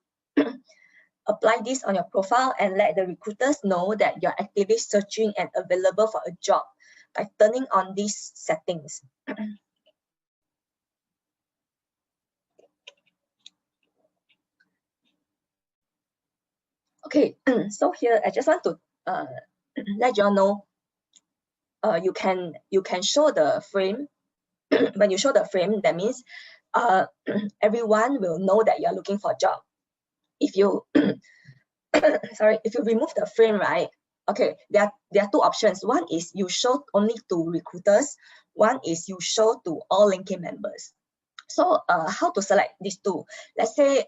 apply this on your profile, and let the recruiters know that you're actively searching and available for a job by turning on these settings. Okay, so here I just want to let you all know, you can show the frame. When you show the frame, that means everyone will know that you're looking for a job. If you sorry, if you remove the frame, right? Okay, there are two options. One is you show only to recruiters. One is you show to all LinkedIn members. So how to select these two? Let's say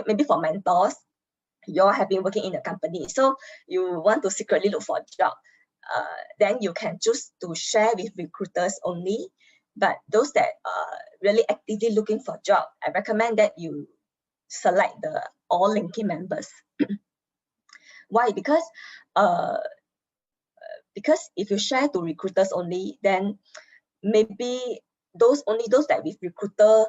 maybe for mentors, you all have been working in a company, so you want to secretly look for a job. Then you can choose to share with recruiters only. But those that are really actively looking for a job, I recommend that you select the all LinkedIn members. Why? Because if you share to recruiters only, then maybe those that with recruiter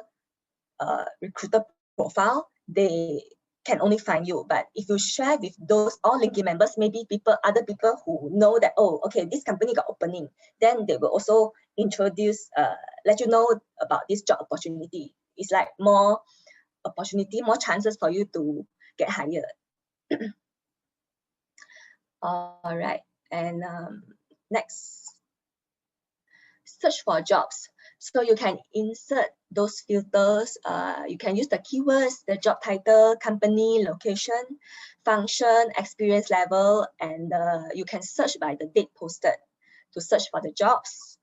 profile, they can only find you. But if you share with those all LinkedIn members, maybe other people who know that, oh, okay, this company got opening, then they will also introduce, let you know about this job opportunity. It's like more opportunity, more chances for you to get hired. All right, and next, search for jobs. So you can insert those filters. You can use the keywords, the job title, company, location, function, experience level, and you can search by the date posted to search for the jobs.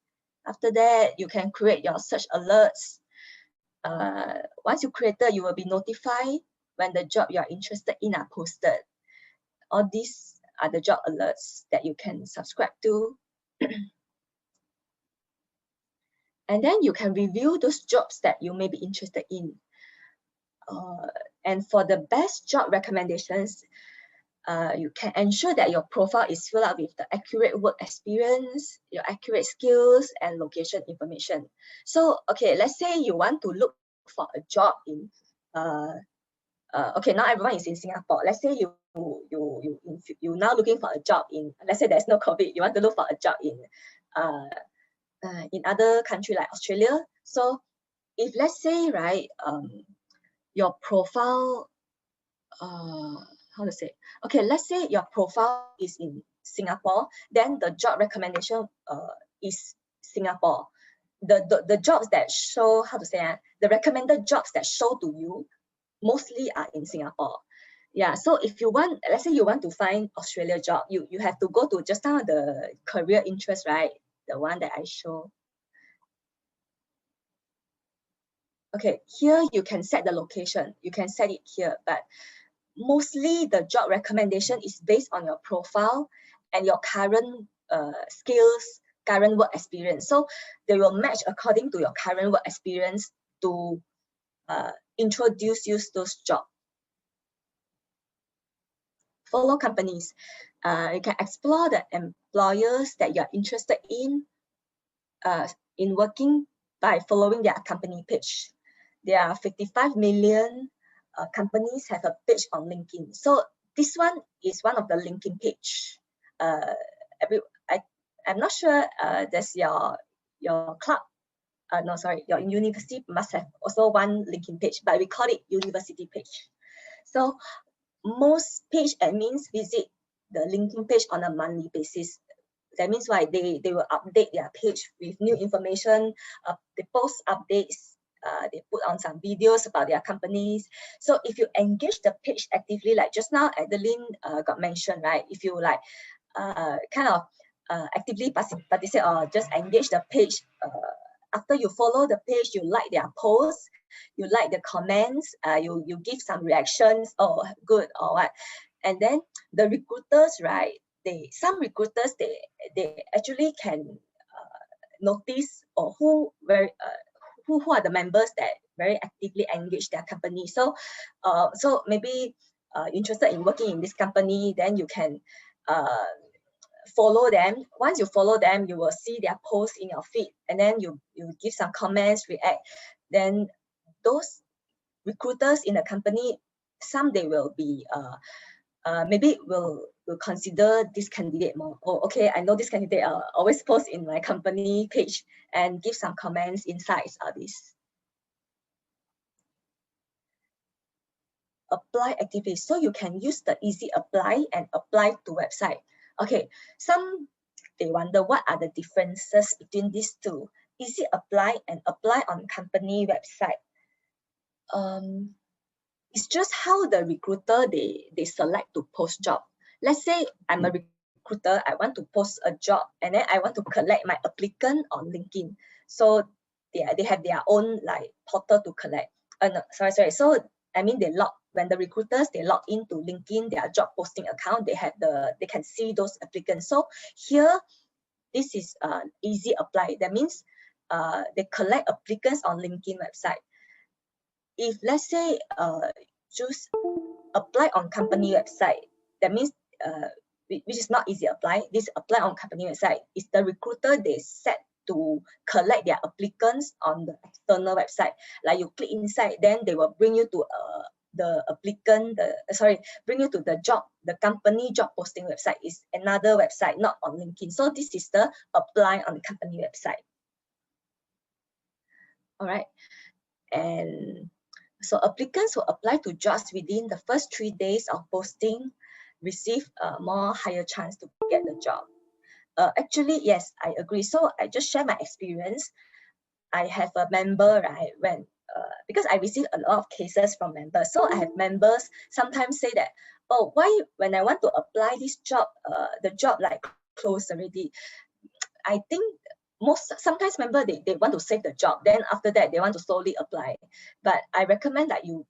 After that, you can create your search alerts. Once you created, you will be notified when the job you are interested in are posted. All these are the job alerts that you can subscribe to. And then you can review those jobs that you may be interested in. And for the best job recommendations, you can ensure that your profile is filled out with the accurate work experience, your accurate skills, and location information. So, okay, let's say you want to look for a job in, okay, now everyone is in Singapore. Let's say you now looking for a job in, let's say there's no COVID, you want to look for a job in other country like Australia. So if let's say, right, your profile, how to say? Okay, let's say your profile is in Singapore, then the job recommendation is Singapore. The jobs that show, how to say, the recommended jobs that show to you mostly are in Singapore. Yeah, so if you want, let's say you want to find Australia job, you have to go to just now the career interest, right? The one that I show. Okay, here you can set the location. You can set it here, but mostly the job recommendation is based on your profile and your current skills, current work experience. So they will match according to your current work experience to introduce you to those jobs. Follow companies. You can explore the employers that you're interested in working by following their company page. There are 55 million companies have a page on LinkedIn. So this one is one of the LinkedIn page. I'm not sure there's your club. No, sorry, your university must have also one LinkedIn page, but we call it university page. So most page admins visit the LinkedIn page on a monthly basis. That means why they will update their page with new information. They post updates. They put on some videos about their companies. So if you engage the page actively, like just now Adeline got mentioned, right? If you like kind of actively participate or just engage the page, after you follow the page, you like their posts, you like the comments, you give some reactions, oh good or what, and then the recruiters, right? Some recruiters they actually can notice or who are the members that very actively engage their company. So so maybe interested in working in this company, then you can follow them. Once you follow them, you will see their posts in your feed, and then you give some comments, react. Then those recruiters in the company, some they will be maybe will consider this candidate more. Oh, okay, I know this candidate always post in my company page and give some comments, insights, all this. Apply actively. So you can use the easy apply and apply to website. Okay, some they wonder what are the differences between these two. Easy apply and apply on company website. It's just how the recruiter they select to post job. Let's say I'm a recruiter, I want to post a job, and then I want to collect my applicant on LinkedIn. So they have their own like portal to collect. No, sorry. So I mean when the recruiters they log into LinkedIn, their job posting account, they can see those applicants. So here, this is easy apply. That means they collect applicants on LinkedIn website. If let's say choose apply on company website, that means which is not easy apply. This apply on company website is the recruiter they set to collect their applicants on the external website. Like you click inside, then they will bring you to the applicant, bring you to the company job posting website is another website, not on LinkedIn. So this is the apply on the company website. All right, and so applicants will apply to jobs within the first 3 days of posting, receive a more higher chance to get the job. Actually, yes, I agree. So I just share my experience. I have a member, right, because I receive a lot of cases from members. So I have members sometimes say that, oh, why when I want to apply this job, the job like closed already. I think sometimes members they want to save the job. Then after that, they want to slowly apply. But I recommend that you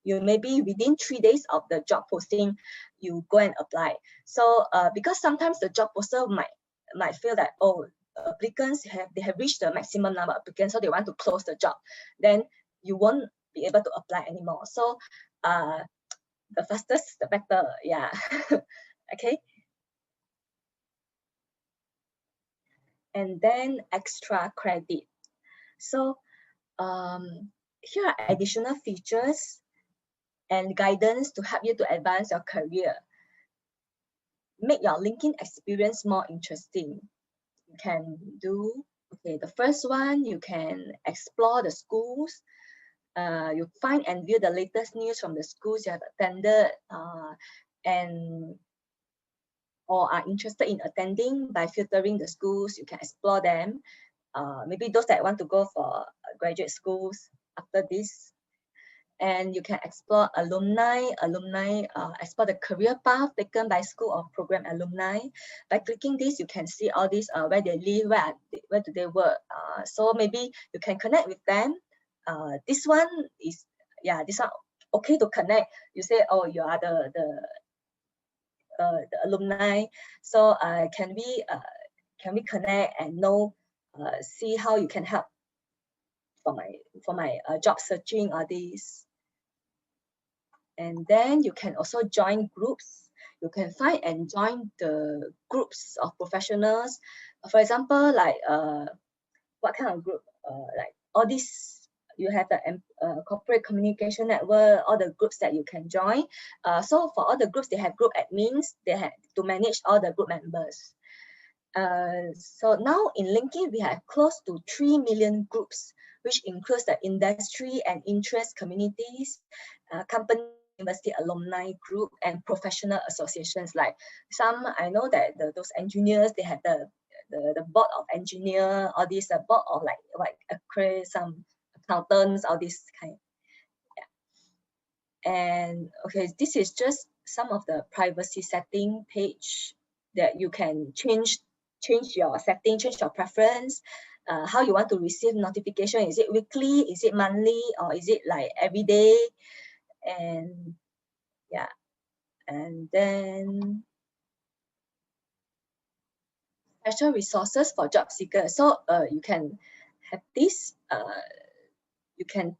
maybe within 3 days of the job posting, you go and apply. So because sometimes the job poster might feel that, oh, applicants have reached the maximum number of applicants, so they want to close the job. Then you won't be able to apply anymore. So the fastest, the better. Yeah. Okay. And then extra credit. So here are additional features and guidance to help you to advance your career. Make your LinkedIn experience more interesting. You can do, okay, the first one, you can explore the schools. You find and view the latest news from the schools you have attended or are interested in attending. By filtering the schools, you can explore them. Maybe those that want to go for graduate schools after this. And you can explore alumni, explore the career path taken by school or program alumni. By clicking this, you can see all these, where they live, where do they work. So maybe you can connect with them. This one is, this one okay to connect. You say, oh, you are the alumni. So can we connect and know, see how you can help for my job searching or this. And then you can also join groups. You can find and join the groups of professionals. For example, like what kind of group? like all these. You have the corporate communication network, all the groups that you can join. So for all the groups, they have group admins. They have to manage all the group members. So now in LinkedIn, we have close to 3 million groups, which includes the industry and interest communities, company, university alumni group, and professional associations. Like some, I know that those engineers, they have the board of engineer, all these board of like some accountants, all this kind. Yeah. And okay, this is just some of the privacy setting page that you can change your setting, change your preference, how you want to receive notification. Is it weekly, is it monthly, or is it like every day? And yeah, and then special resources for job seekers. So you can have this, you can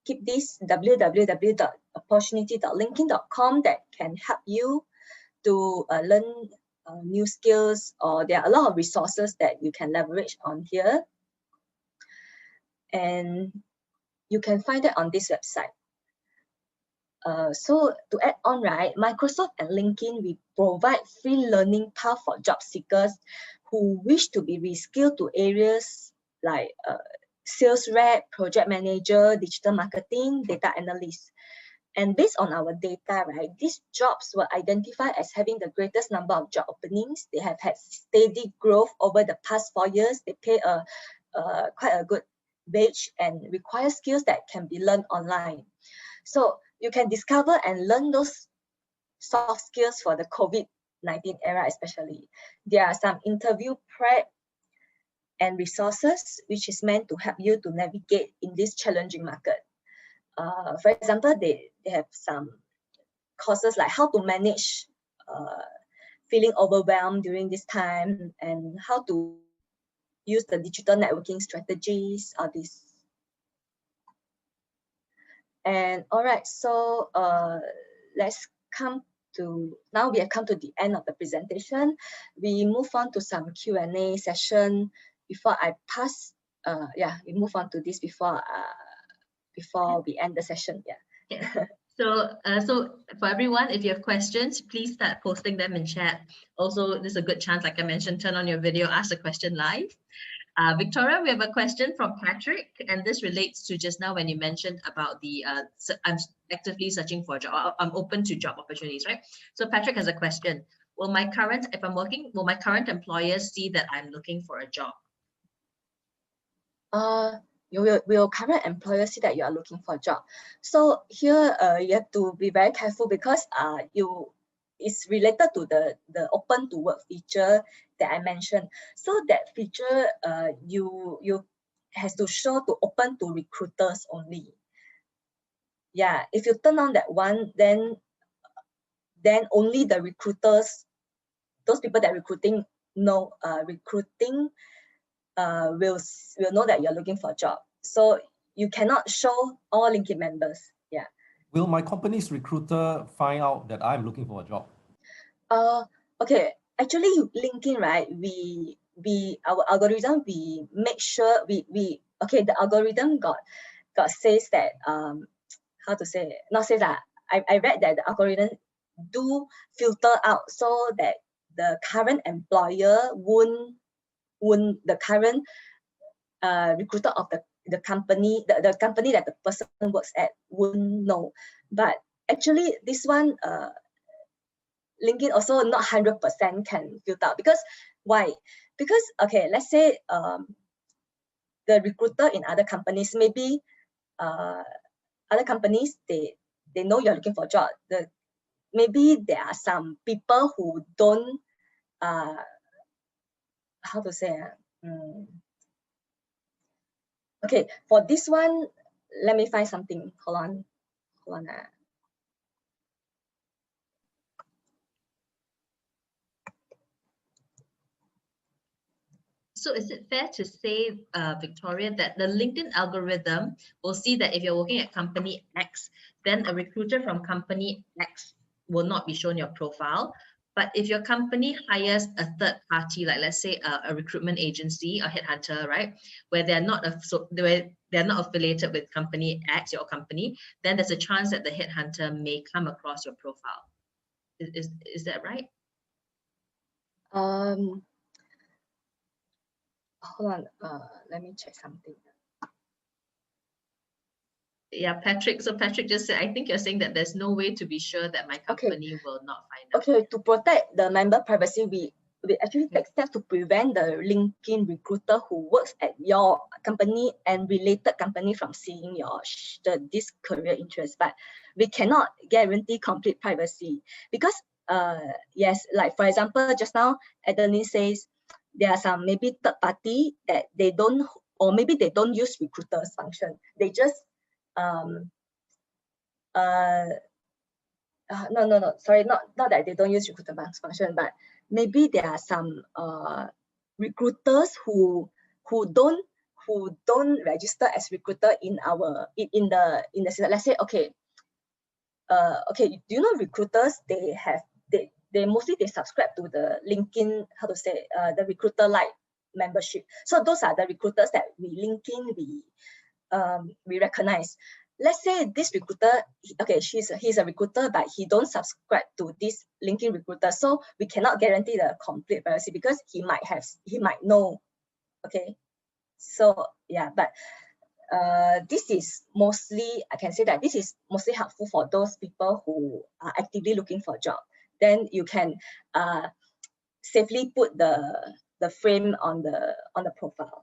keep this www.opportunity.linkedin.com that can help you to learn new skills, or there are a lot of resources that you can leverage on here. And you can find it on this website. So to add on, right, Microsoft and LinkedIn, we provide free learning path for job seekers who wish to be reskilled to areas like sales rep, project manager, digital marketing, data analyst. And based on our data, right, these jobs were identified as having the greatest number of job openings. They have had steady growth over the past 4 years. They pay quite a good wage and require skills that can be learned online. So you can discover and learn those soft skills for the COVID-19 era especially. There are some interview prep and resources which is meant to help you to navigate in this challenging market. For example, they have some courses like how to manage feeling overwhelmed during this time, and how to use the digital networking strategies, all this. And all right, so let's come to, now we have come to the end of the presentation. We move on to some Q&A session before I pass. We move on to this before we end the session. Yeah. So for everyone, if you have questions, please start posting them in chat. Also, this is a good chance, like I mentioned, turn on your video, ask a question live. Victoria, we have a question from Patrick, and this relates to just now when you mentioned about the I'm actively searching for a job. I'm open to job opportunities, right? So Patrick has a question. Will my current employer see that I'm looking for a job? Will current employer see that you are looking for a job? So here you have to be very careful, because it's related to the open to work feature that I mentioned. So that feature you has to show to open to recruiters only. Yeah, if you turn on that one, then only the recruiters, those people that recruiting will know that you're looking for a job. So you cannot show all LinkedIn members. Yeah. Will my company's recruiter find out that I'm looking for a job? Okay. Actually, LinkedIn, right? Our algorithm, we make sure the algorithm got says that how to say, not say that, I read that the algorithm do filter out so that the current employer won't the current recruiter of the company, the company that the person works at wouldn't know. But actually this one LinkedIn also not 100% can filter out. Because why? Because okay, let's say the recruiter in other companies, maybe other companies, they know you're looking for a job. Maybe there are some people who don't how to say, okay, for this one, let me find something. Hold on. So is it fair to say, Victoria, that the LinkedIn algorithm will see that if you're working at company X, then a recruiter from company X will not be shown your profile, But if your company hires a third party, like let's say a recruitment agency, a headhunter, right, where they're not affiliated with company X, your company, then there's a chance that the headhunter may come across your profile. Is that right? Hold on. Let me check something. Yeah, Patrick. So Patrick just said, I think you're saying that there's no way to be sure that my company will not find out. Okay, to protect the member privacy, we actually take steps to prevent the LinkedIn recruiter who works at your company and related company from seeing your this career interest. But we cannot guarantee complete privacy because yes, like for example, just now Adeline says there are some maybe third party that they don't, or maybe they don't use recruiters function. They just no, sorry, not that they don't use recruiter function, but maybe there are some recruiters who don't register as recruiter in our in the system. Let's say, okay, do you know recruiters, they mostly they subscribe to the LinkedIn, how to say, the recruiter like membership. So those are the recruiters that LinkedIn we recognize. Let's say this recruiter, okay, he's a recruiter, but he don't subscribe to this LinkedIn recruiter, so we cannot guarantee the complete privacy because he might know. Okay, so yeah, but this is mostly, I can say that this is mostly helpful for those people who are actively looking for a job. Then you can safely put the frame on the profile.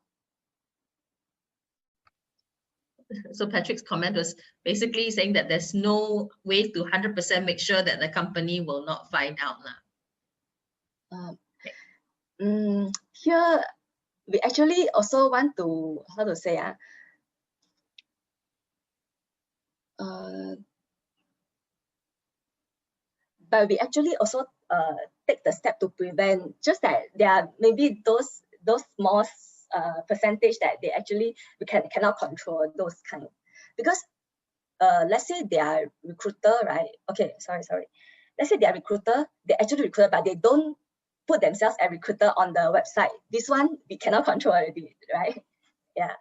So Patrick's comment was basically saying that there's no way to 100% make sure that the company will not find out. Here, we actually also want to, how to say, but we actually also take the step to prevent, just that there are maybe those small percentage that they actually cannot control, those kind. Because let's say they are recruiter, right? Okay, sorry. Let's say they are recruiter, they actually recruiter, but they don't put themselves as recruiter on the website. This one we cannot control already, right? Yeah.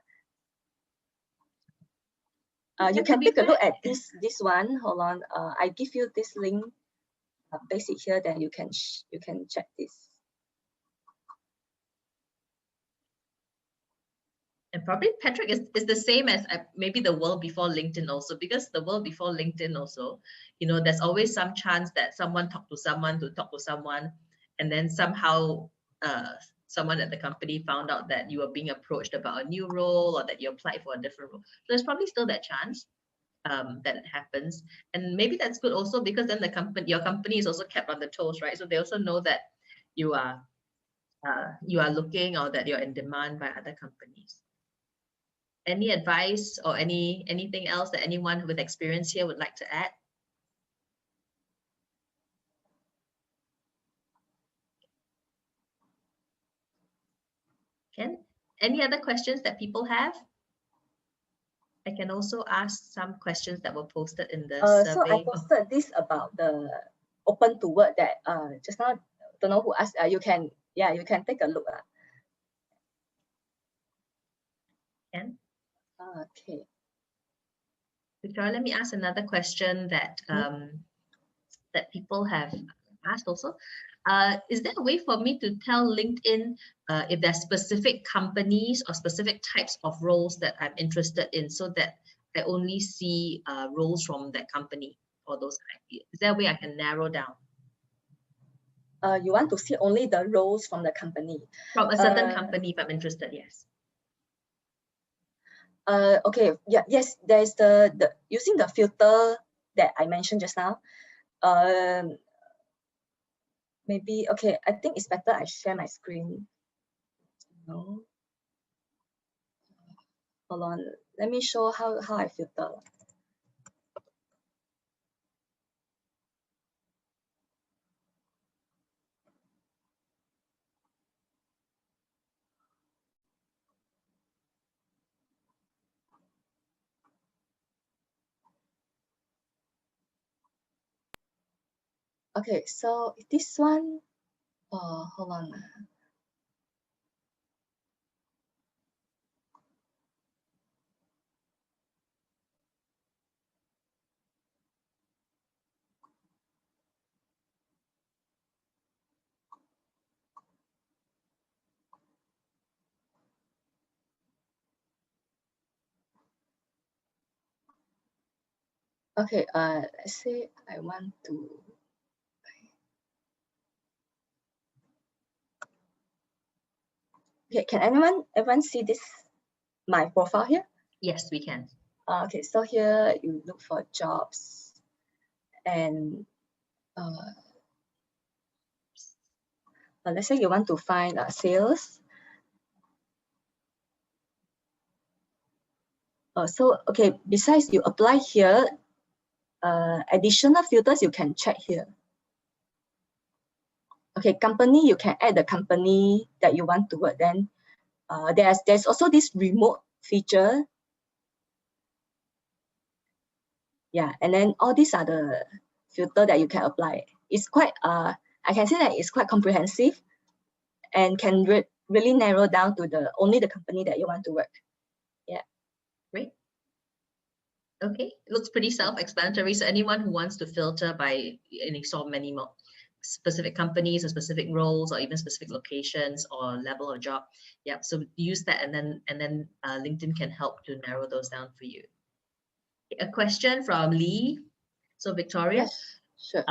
You can take a look at this one. Hold on. I give you this link. Basic here, then you can check this. And probably Patrick is the same as maybe the world before LinkedIn also, because the world before LinkedIn also, you know, there's always some chance that someone talked to someone to talk to someone, and then somehow someone at the company found out that you were being approached about a new role or that you applied for a different role. So there's probably still that chance that it happens. And maybe that's good also, because then your company is also kept on the toes, right? So they also know that you are looking, or that you're in demand by other companies. Any advice or anything else that anyone with experience here would like to add? Ken, any other questions that people have? I can also ask some questions that were posted in the survey. So I posted this about the open to work that just now, don't know who asked. You can take a look. Ken? Okay. Victoria, let me ask another question that that people have asked also. Is there a way for me to tell LinkedIn if there's specific companies or specific types of roles that I'm interested in, so that I only see roles from that company or those kind? Is there a way I can narrow down? You want to see only the roles from the company? From a certain company, if I'm interested, yes. Okay, yeah, yes, there's the using the filter that I mentioned just now. Maybe, okay, I think it's better I share my screen. No. Hold on, let me show how I filter. Okay, so this one, hold on. Okay, let's say I want to. Okay, can everyone see this, my profile here? Yes, we can. Okay, so here you look for jobs, and let's say you want to find sales. So okay, besides you apply here, additional filters you can check here. Okay, company, you can add the company that you want to work. Then there's also this remote feature. Yeah, and then all these are the filter that you can apply. It's quite I can say that it's quite comprehensive and can really narrow down to only the company that you want to work. Yeah. Great. Okay, it looks pretty self-explanatory. So anyone who wants to filter by any sort of many more specific companies or specific roles or even specific locations or level of job, yeah. So use that, and then LinkedIn can help to narrow those down for you. A question from Lee. So Victoria, Yes, sure.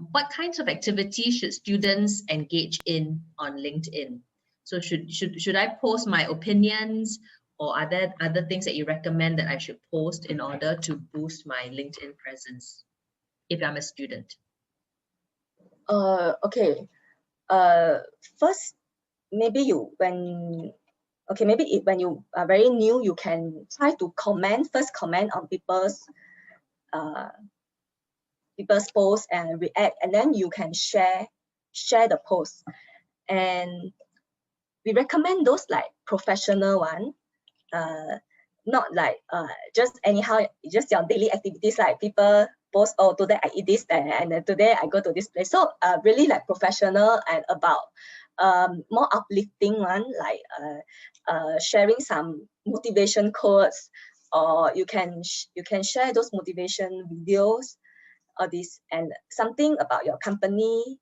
what kinds of activities should students engage in on LinkedIn? So should I post my opinions, or are there other things that you recommend that I should post in order to boost my LinkedIn presence if I'm a student? Okay. First, maybe when you are very new, you can try to first comment on people's posts and react, and then you can share the post. And we recommend those like professional one, not like just anyhow, just your daily activities, like people post, oh, today I eat this, and then today I go to this place. So really like professional and about more uplifting one, like sharing some motivation quotes, or you can share those motivation videos, or this, and something about your company,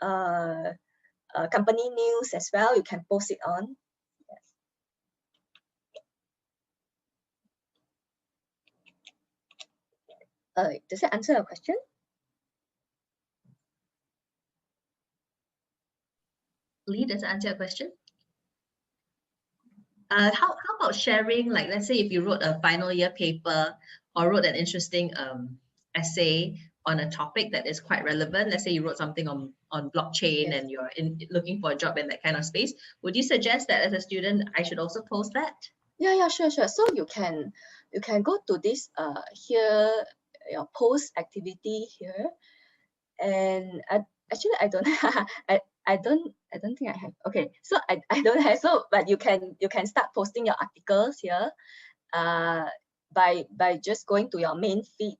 company news as well. You can post it on. Does that answer your question? Lee, does that answer your question? How about sharing, like, let's say if you wrote a final year paper or wrote an interesting essay on a topic that is quite relevant. Let's say you wrote something on blockchain, Yes. and you're looking for a job in that kind of space. Would you suggest that as a student, I should also post that? Yeah, sure. So you can go to this here, your post activity here, and actually I don't I don't think I have. Okay, so I don't have. So but you can start posting your articles here, by just going to your main feed,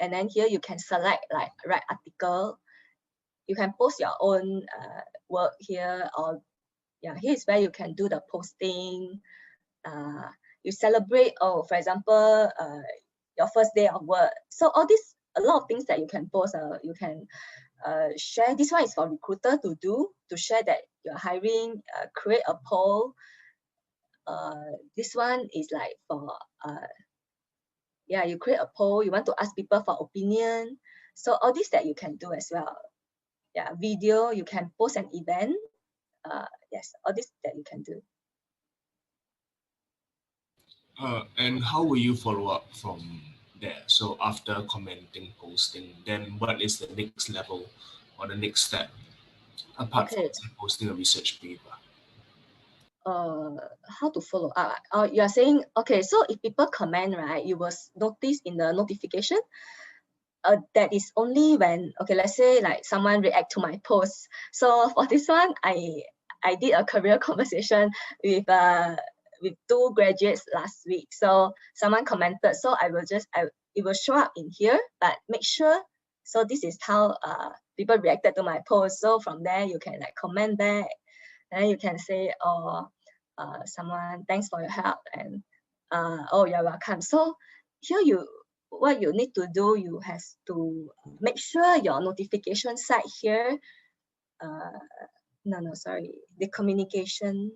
and then here you can select like write article. You can post your own work here, or yeah, here is where you can do the posting. You celebrate, for example, your first day of work. So all this, a lot of things that you can post. You can share. This one is for recruiter to do, to share that you're hiring. Create a poll. This one is like for yeah, you create a poll. You want to ask people for opinion. So all this that you can do as well. Yeah, video. You can post an event. Yes, all this that you can do. And how will you follow up from there? So after commenting, posting, then what is the next level or the next step apart from posting a research paper? How to follow up? You are saying, okay, so if people comment, right, you will notice in the notification. That is only when, okay, let's say like someone react to my post. So for this one, I did a career conversation with two graduates last week. So someone commented, so it will show up in here, but make sure So this is how people reacted to my post. So from there, you can like comment back, and you can say, oh, someone, thanks for your help, and oh, you're welcome. So here what you need to do, you have to make sure your notification site here, the communication,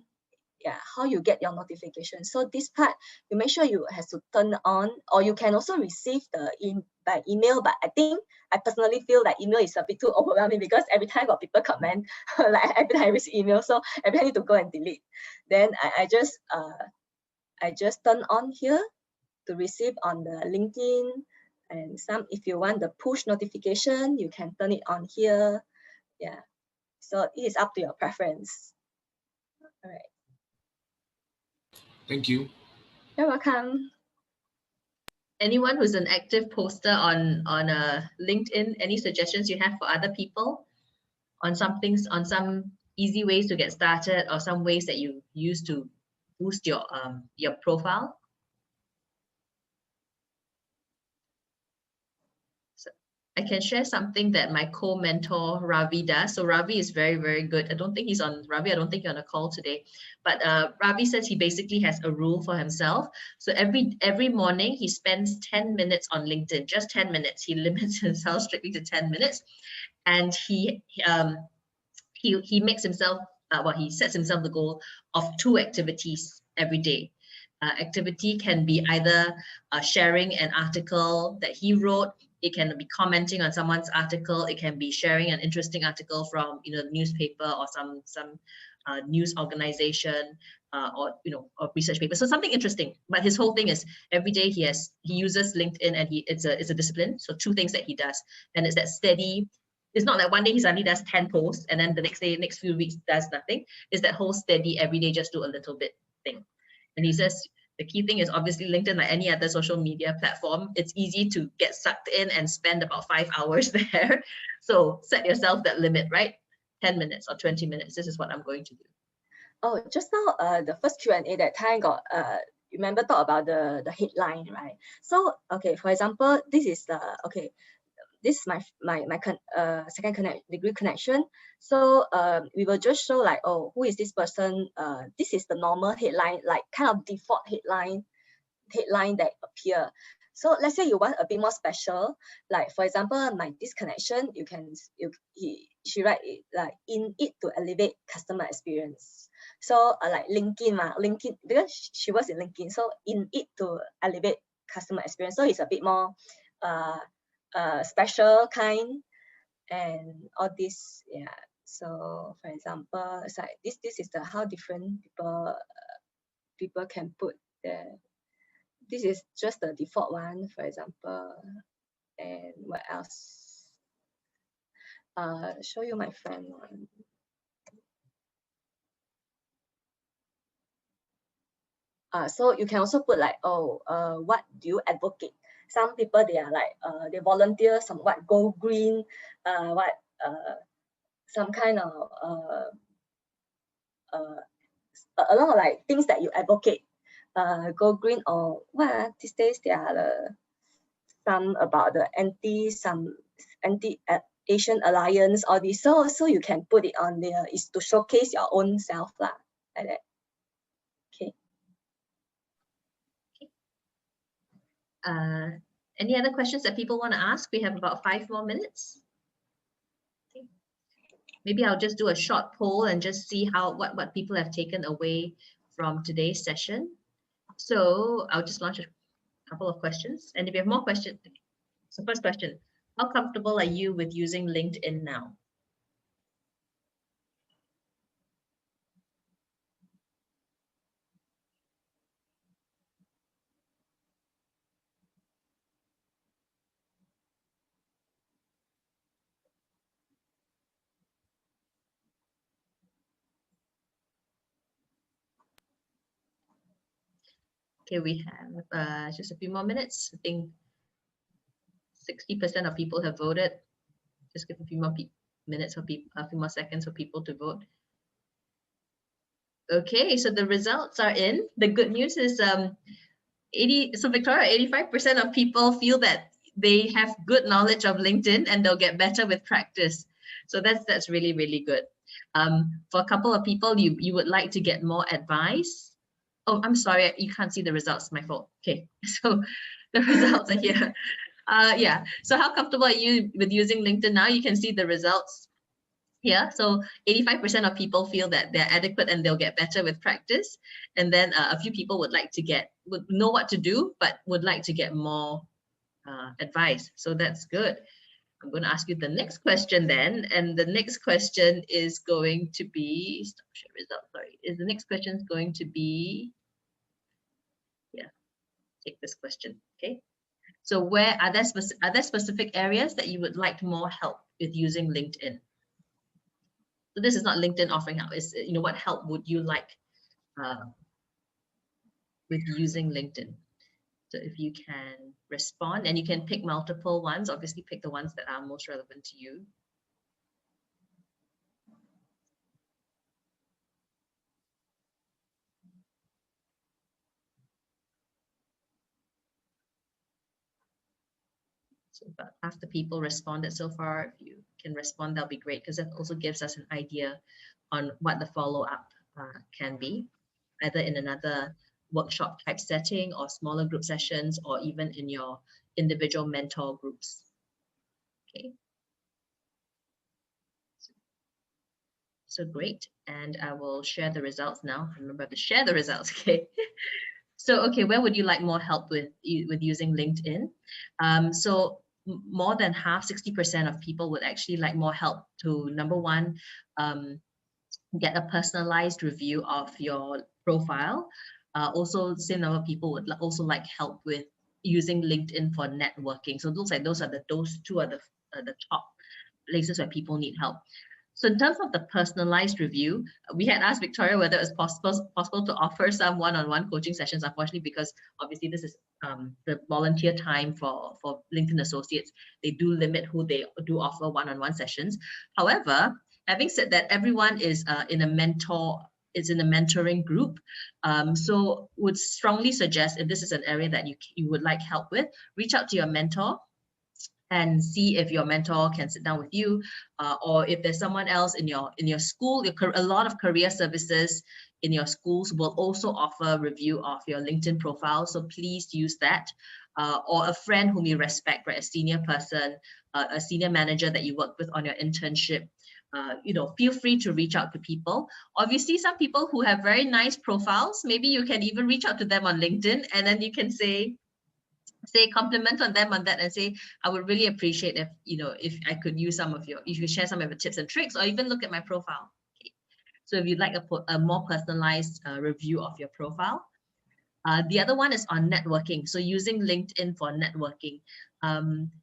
how you get your notification. So this part, you make sure you have to turn on, or you can also receive by email, but I think I personally feel that email is a bit too overwhelming, because every time got people comment, like every time I receive email, so every time I need to go and delete. Then I just turn on here to receive on the LinkedIn, and if you want the push notification, you can turn it on here. Yeah, so it is up to your preference. All right. Thank you. You're welcome. Anyone who's an active poster on LinkedIn, any suggestions you have for other people on some easy ways to get started, or some ways that you use to boost your profile? So I can share something that my co-mentor Ravi does. So Ravi is very, very good. I don't think you're on a call today, but Ravi says he basically has a rule for himself. So every morning he spends 10 minutes on LinkedIn, just 10 minutes. He limits himself strictly to 10 minutes, and he makes himself, he sets himself the goal of 2 activities every day. Activity can be either sharing an article that he wrote. It can be commenting on someone's article. It can be sharing an interesting article from the newspaper or some news organization, or or research paper. So something interesting. But his whole thing is every day he uses LinkedIn, and it's a discipline. So 2 things that he does, and it's that steady. It's not like one day he suddenly does 10 posts and then the next few weeks does nothing. It's that whole steady every day, just do a little bit thing. And he says the key thing is obviously LinkedIn, like any other social media platform, it's easy to get sucked in and spend about 5 hours there. So set yourself that limit, right? 10 minutes or 20 minutes. This is what I'm going to do. Oh, just now, the first Q&A that time got, remember talk about the headline, right? So, okay, for example, this is this is my second degree connection. So we will just show like, oh, who is this person? This is the normal headline, like kind of default headline that appear. So let's say you want a bit more special, like for example, this connection, she write it like, in it to elevate customer experience. So like LinkedIn, because she was in LinkedIn, so in it to elevate customer experience. So it's a bit more special kind, and all this. Yeah, so for example, it's like this is how different people can put there. This is just the default one, for example. And what else? Show you my friend one. So you can also put like, oh, what do you advocate? Some people, they are like, they volunteer somewhat, go green, some kind of a lot of like things that you advocate, go green, or what these days there are some about the anti-Asian alliance, all this. So you can put it on there, is to showcase your own self lah, like that. Okay. Any other questions that people want to ask? We have about 5 more minutes. Okay. Maybe I'll just do a short poll and just see what people have taken away from today's session. So I'll just launch a couple of questions, and if you have more questions. So first question, how comfortable are you with using LinkedIn now? Okay, we have just a few more minutes. I think 60% of people have voted. Just give a few more minutes for people, a few more seconds for people to vote. Okay, so the results are in. The good news is, so Victoria, 85% of people feel that they have good knowledge of LinkedIn and they'll get better with practice. So that's really, really good. For a couple of people, you would like to get more advice. Oh, I'm sorry, you can't see the results, my fault. Okay, so the results are here. Yeah, so how comfortable are you with using LinkedIn now? You can see the results here. So 85% of people feel that they're adequate and they'll get better with practice. And then a few people would know what to do, but would like to get more advice. So that's good. I'm going to ask you the next question then. And the next question is going to be, stop share results, sorry. The next question is going to be, yeah, take this question, okay? So where are there specific areas that you would like more help with using LinkedIn? So this is not LinkedIn offering help. It's, you know, what help would you like with using LinkedIn? So if you can respond, and you can pick multiple ones, obviously pick the ones that are most relevant to you. So about half the people responded so far. If you can respond, that'll be great, because that also gives us an idea on what the follow-up can be, either in another workshop type setting or smaller group sessions, or even in your individual mentor groups. Okay. So great. And I will share the results now. Remember to share the results, okay? So, okay, where would you like more help with using LinkedIn? So more than half, 60% of people would actually like more help to, number one, get a personalized review of your profile. Also, same number of people would also like help with using LinkedIn for networking. So it looks like those two are the top places where people need help. So in terms of the personalized review, we had asked Victoria whether it was possible to offer some one-on-one coaching sessions. Unfortunately, because obviously this is the volunteer time for LinkedIn associates, they do limit who they do offer one-on-one sessions. However, having said that, everyone is in a mentoring group. So would strongly suggest, if this is an area that you would like help with, reach out to your mentor and see if your mentor can sit down with you, or if there's someone else in your school. A lot of career services in your schools will also offer review of your LinkedIn profile, so please use that. Or a friend whom you respect, right? A senior person, a senior manager that you work with on your internship. You know, feel free to reach out to people. Obviously, some people who have very nice profiles, maybe you can even reach out to them on LinkedIn, and then you can say compliment on them on that and say, I would really appreciate if I could use you could share some of your tips and tricks, or even look at my profile. Okay. So if you'd like a more personalized review of your profile. The other one is on networking. So using LinkedIn for networking.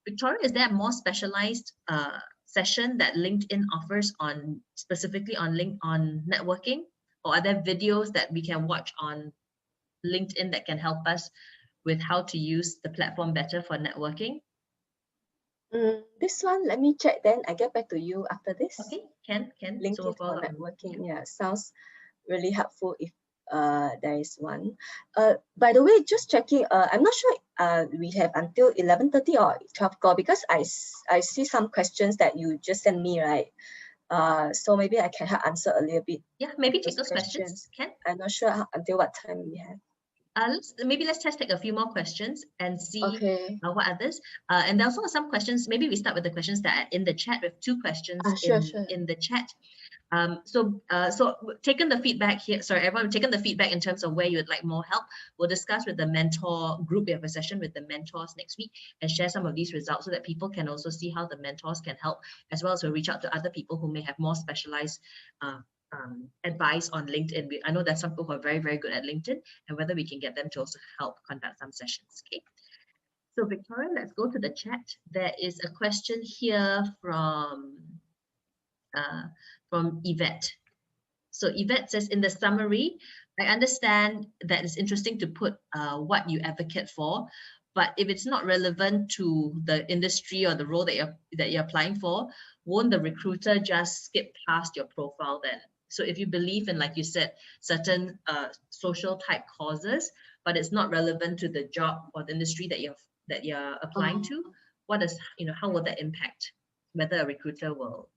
Victoria, is there a more specialized session that LinkedIn offers specifically on networking? Or are there videos that we can watch on LinkedIn that can help us with how to use the platform better for networking? This one, let me check, then I get back to you after this. Okay, can. LinkedIn for networking, yeah, sounds really helpful if there is one. By the way, just checking, I'm not sure we have until 11:30 or 12 because I see some questions that you just sent me, right? So maybe I can answer a little bit. Yeah, maybe take those questions. Can? I'm not sure until what time we have. Let's just take a few more questions and see what others. And there also are some questions. Maybe we start with the questions that are in the chat. We have 2 questions in the chat. So taking the feedback here. Sorry, everyone, taking the feedback in terms of where you would like more help. We'll discuss with the mentor group. We have a session with the mentors next week and share some of these results so that people can also see how the mentors can help, as well as we'll reach out to other people who may have more specialized advice on LinkedIn. I know that some people who are very, very good at LinkedIn, and whether we can get them to also help conduct some sessions. Okay. So Victoria, let's go to the chat. There is a question here from Yvette. So Yvette says, in the summary, I understand that it's interesting to put what you advocate for, but if it's not relevant to the industry or the role that you're applying for, won't the recruiter just skip past your profile then? So if you believe in, like you said, certain social type causes, but it's not relevant to the job or the industry that you're applying to, what does, how will that impact whether a recruiter will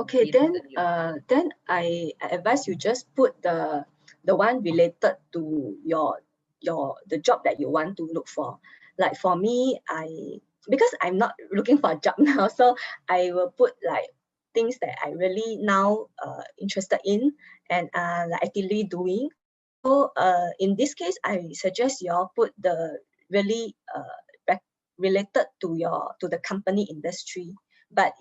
okay, be then interested in you? then I advise you just put the one related to the job that you want to look for. Like for me, because I'm not looking for a job now, so I will put like things that I really now interested in and like actively doing. So in this case, I suggest you all put the really related to the company industry. But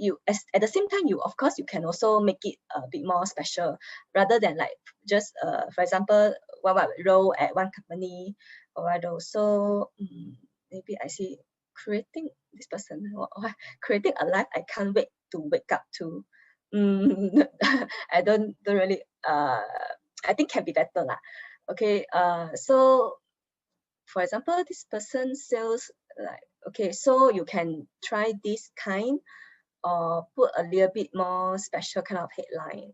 at the same time, of course you can also make it a bit more special, rather than like just for example what role at one company or what role. So maybe I see creating this person or creating a life I can't wait to wake up to. I don't really I think can be better lah. Okay, so for example, this person sells like, okay, so you can try this kind or put a little bit more special kind of headline.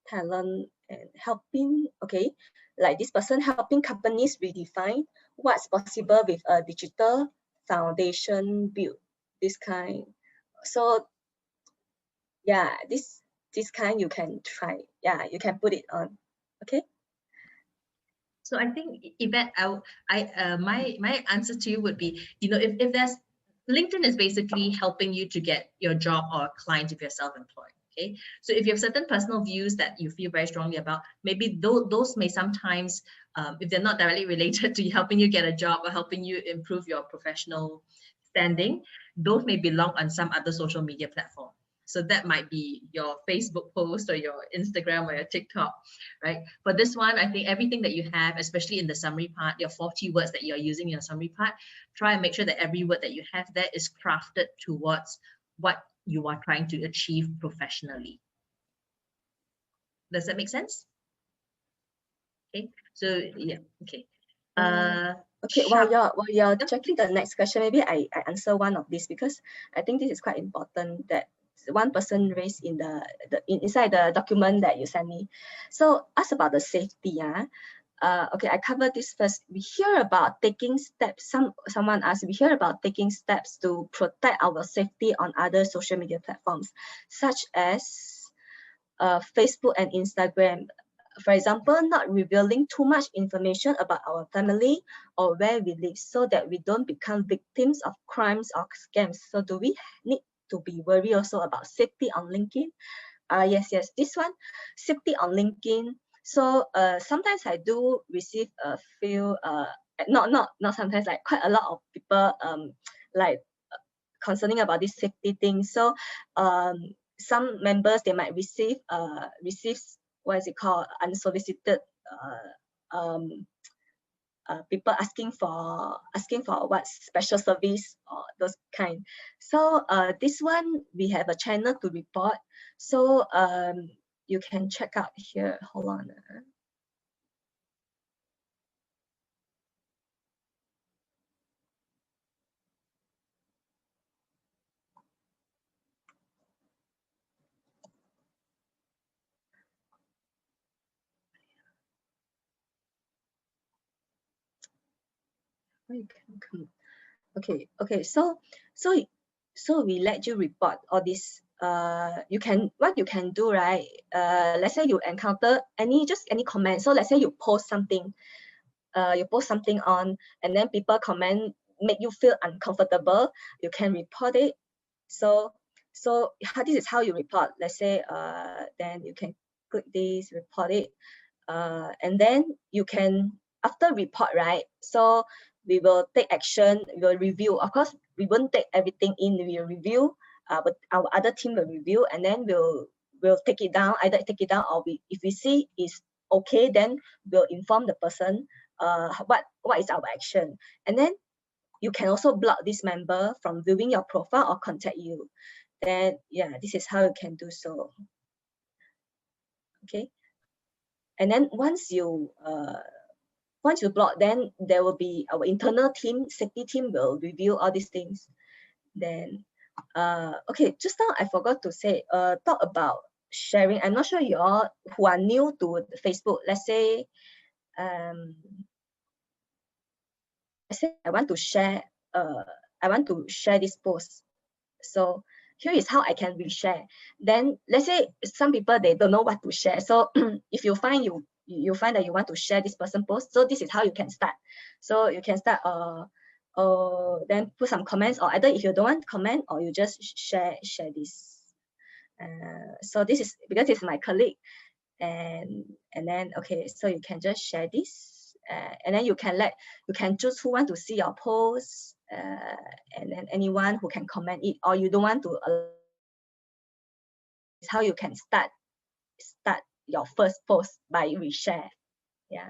Talent and helping, okay, like this person helping companies redefine what's possible with a digital foundation build, this kind. So yeah, this kind you can try. Yeah, you can put it on. Okay. So I think, Yvette, my answer to you would be, if there's, LinkedIn is basically helping you to get your job or a client if you're self-employed. Okay, so if you have certain personal views that you feel very strongly about, maybe those may sometimes, if they're not directly related to helping you get a job or helping you improve your professional standing, those may belong on some other social media platform. So that might be your Facebook post or your Instagram or your TikTok, right? For this one, I think everything that you have, especially in the summary part, your 40 words that you're using in your summary part, try and make sure that every word that you have there is crafted towards what you are trying to achieve professionally. Does that make sense? Okay, so yeah, okay. Okay, while you're checking the next question, maybe I answer one of these, because I think this is quite important that one person raised in inside the document that you sent me. So ask about the safety. Okay, I covered this first. We hear about taking steps. Someone asked, we hear about taking steps to protect our safety on other social media platforms, such as Facebook and Instagram. For example, not revealing too much information about our family or where we live, so that we don't become victims of crimes or scams. So do we need to be worried also about safety on LinkedIn? Yes, this one, safety on LinkedIn. So sometimes I do receive a few, not sometimes, like quite a lot of people like concerning about this safety thing. So some members, they might receive what is it called, unsolicited people asking for what special service or those kind. So this one we have a channel to report. So you can check out here. Hold on. Okay. So we let you report all this. What you can do, right? Let's say you encounter any comment. So let's say you post something. On, and then people comment, make you feel uncomfortable. You can report it. So this is how you report. Let's say then you can click this, report it, and then you can, after report, right? So we will take action, we will review. Of course, we won't take everything in, we will review, but our other team will review, and then we'll take it down, either take it down, or if we see is okay, then we'll inform the person what is our action. And then you can also block this member from viewing your profile or contact you. Then yeah, this is how you can do so. Okay. And then once you block, then there will be our internal team, safety team, will review all these things. Then okay, just now I forgot to say, talk about sharing. I'm not sure you all who are new to Facebook, let's say say I want to share this post. So here is how I can reshare. Then let's say some people, they don't know what to share. So if you find that you want to share this person post, so this is how you can start. So you can start then put some comments, or either if you don't want to comment, or you just share this. So this is because it's my colleague, and then okay, so you can just share this, and then you can choose who want to see your post, and then anyone who can comment it, or you don't want to. It's how you can start your first post by reshare. Yeah.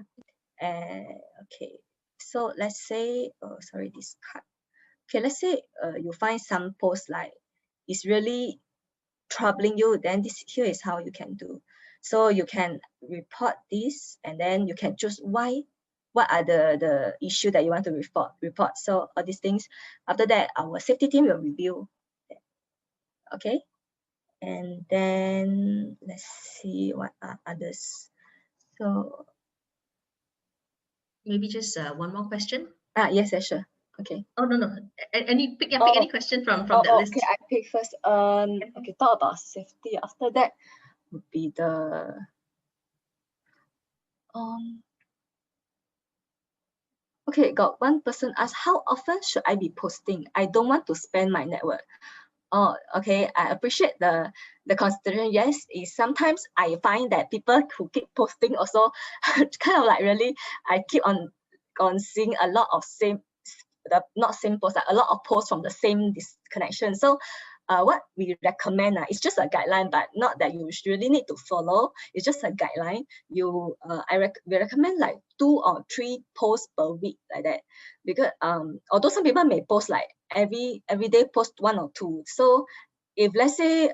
Okay, so let's say, oh sorry, this card. Okay, let's say you find some post like it's really troubling you, then this here is how you can do. So you can report this, and then you can choose what are the issue that you want to report. So all these things, after that our safety team will review. Okay, and then let's see what are others. So maybe just one more question. Yes, sure. Okay. Oh no. Pick any question from that list. Okay, I pick first. Okay, talk about safety. After that would be the okay, got one person asked, how often should I be posting? I don't want to spend my network. Oh, okay, I appreciate the consideration. Yes, is sometimes I find that people who keep posting also kind of like really, I keep on seeing a lot of not same posts, like a lot of posts from the same disconnection. So what we recommend is just a guideline, but not that you really need to follow. It's just a guideline. We recommend like 2 or 3 posts per week, like that, because although some people may post like every day post 1 or 2. So if let's say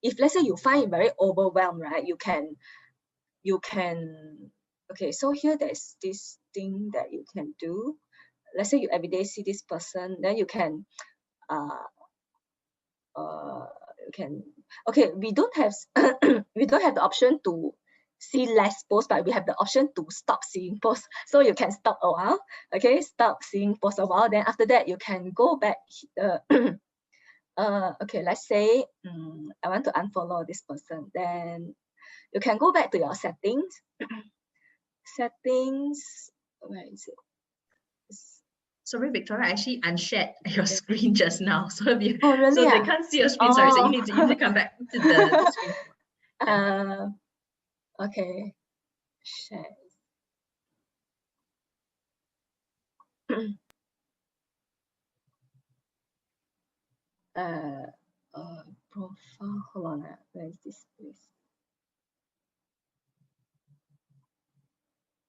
you find it very overwhelmed, right, you can okay, so here there's this thing that you can do. Let's say you every day see this person, then you can okay, we don't have the option to see less posts, but we have the option to stop seeing posts. So you can stop a while. Okay, stop seeing posts a while. Then after that, you can go back. Okay, let's say I want to unfollow this person. Then you can go back to your settings. Settings. Where is it? Sorry, Victoria, I actually unshared your screen just now. So if you, really, so they can't see your screen. Sorry, so you need to come back to the screen. Okay. Share. Profile. Hold on. Where is this place?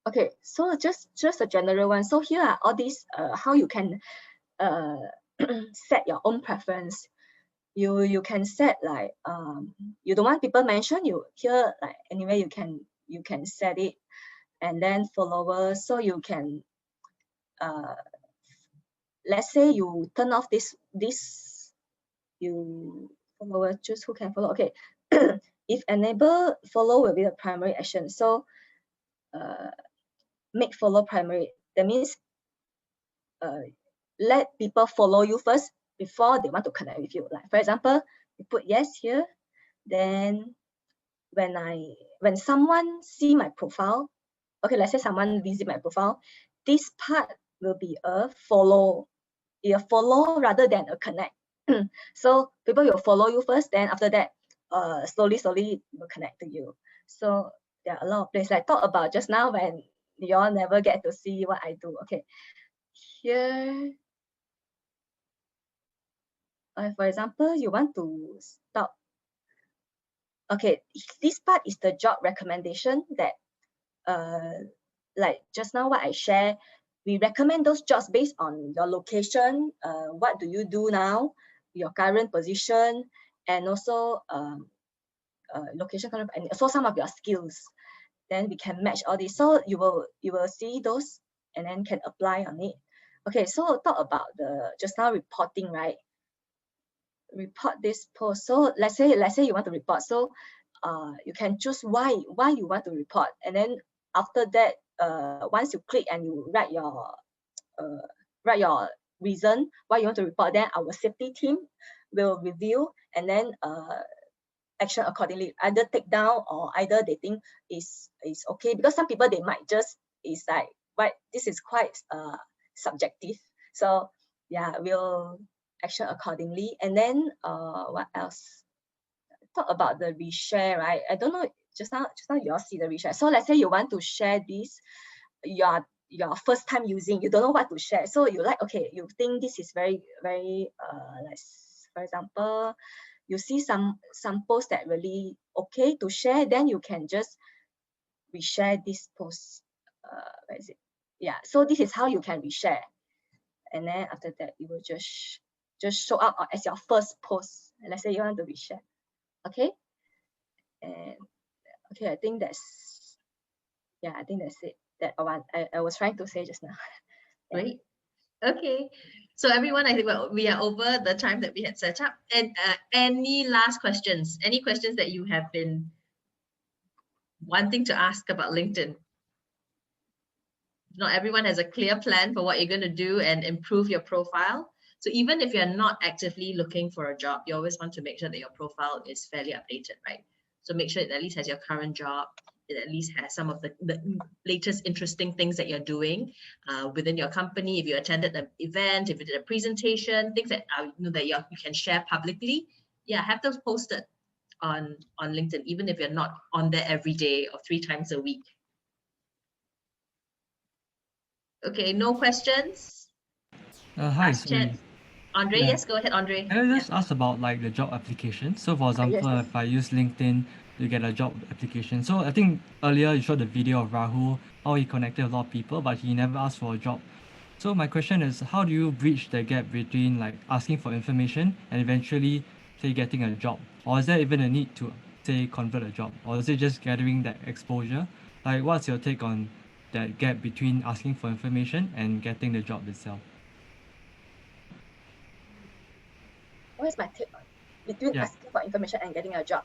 Okay, so just a general one. So here are all these how you can set your own preference. You can set like you don't want people mention you here, like anyway you can set it, and then followers. So you can let's say you turn off this you follower, choose who can follow. Okay, if enable follow will be the primary action. So make follow primary. That means let people follow you first before they want to connect with you. Like for example, you put yes here, then when someone see my profile, okay, let's say someone visit my profile, this part will be a follow rather than a connect. So people will follow you first, then after that slowly will connect to you. So there are a lot of places, like talk about just now when you all never get to see what I do. Okay, here for example, you want to stop. Okay, this part is the job recommendation that like just now what I share, we recommend those jobs based on your location, what do you do now, your current position, and also location kind of, and also some of your skills. Then we can match all these. So you will see those and then can apply on it. Okay, so talk about the just now reporting, right? Report this post. So let's say you want to report. So you can choose why you want to report, and then after that once you click and you write your reason why you want to report, then our safety team will review and then action accordingly, either take down or either they think is okay, because some people they might just is like, right, this is quite subjective. So yeah, we'll action accordingly. And then what else? Talk about the reshare, right? I don't know, just now you all see the reshare. So let's say you want to share this, your first time using, you don't know what to share. So you like, okay, you think this is very, very like, for example, you see some posts that really okay to share, then you can just reshare this post. Where is it? Yeah, so this is how you can reshare. And then after that, it will just show up as your first post. Let's say you want to reshare. Okay. And okay, I think that's it. That I was trying to say just now. Yeah. Great. Okay. So everyone, I think we are over the time that we had set up. And any last questions? Any questions that you have been wanting to ask about LinkedIn? Not everyone has a clear plan for what you're going to do and improve your profile. So even if you're not actively looking for a job, you always want to make sure that your profile is fairly updated, right? So make sure it at least has your current job. It at least has some of the latest interesting things that you're doing within your company. If you attended an event, if you did a presentation, things that that you can share publicly, yeah, have those posted on LinkedIn, even if you're not on there every day or 3 times a week. Okay, no questions? Hi, sorry. Andre, yes, go ahead, Andre. Can I just ask about like the job application? So for example, yes. if I use LinkedIn to get a job application. So I think earlier you showed the video of Rahul, how he connected a lot of people, but he never asked for a job. So my question is, how do you bridge the gap between like asking for information and eventually, say, getting a job? Or is there even a need to, say, convert a job? Or is it just gathering that exposure? Like, what's your take on that gap between asking for information and getting the job itself? What is my take on between asking for information and getting a job?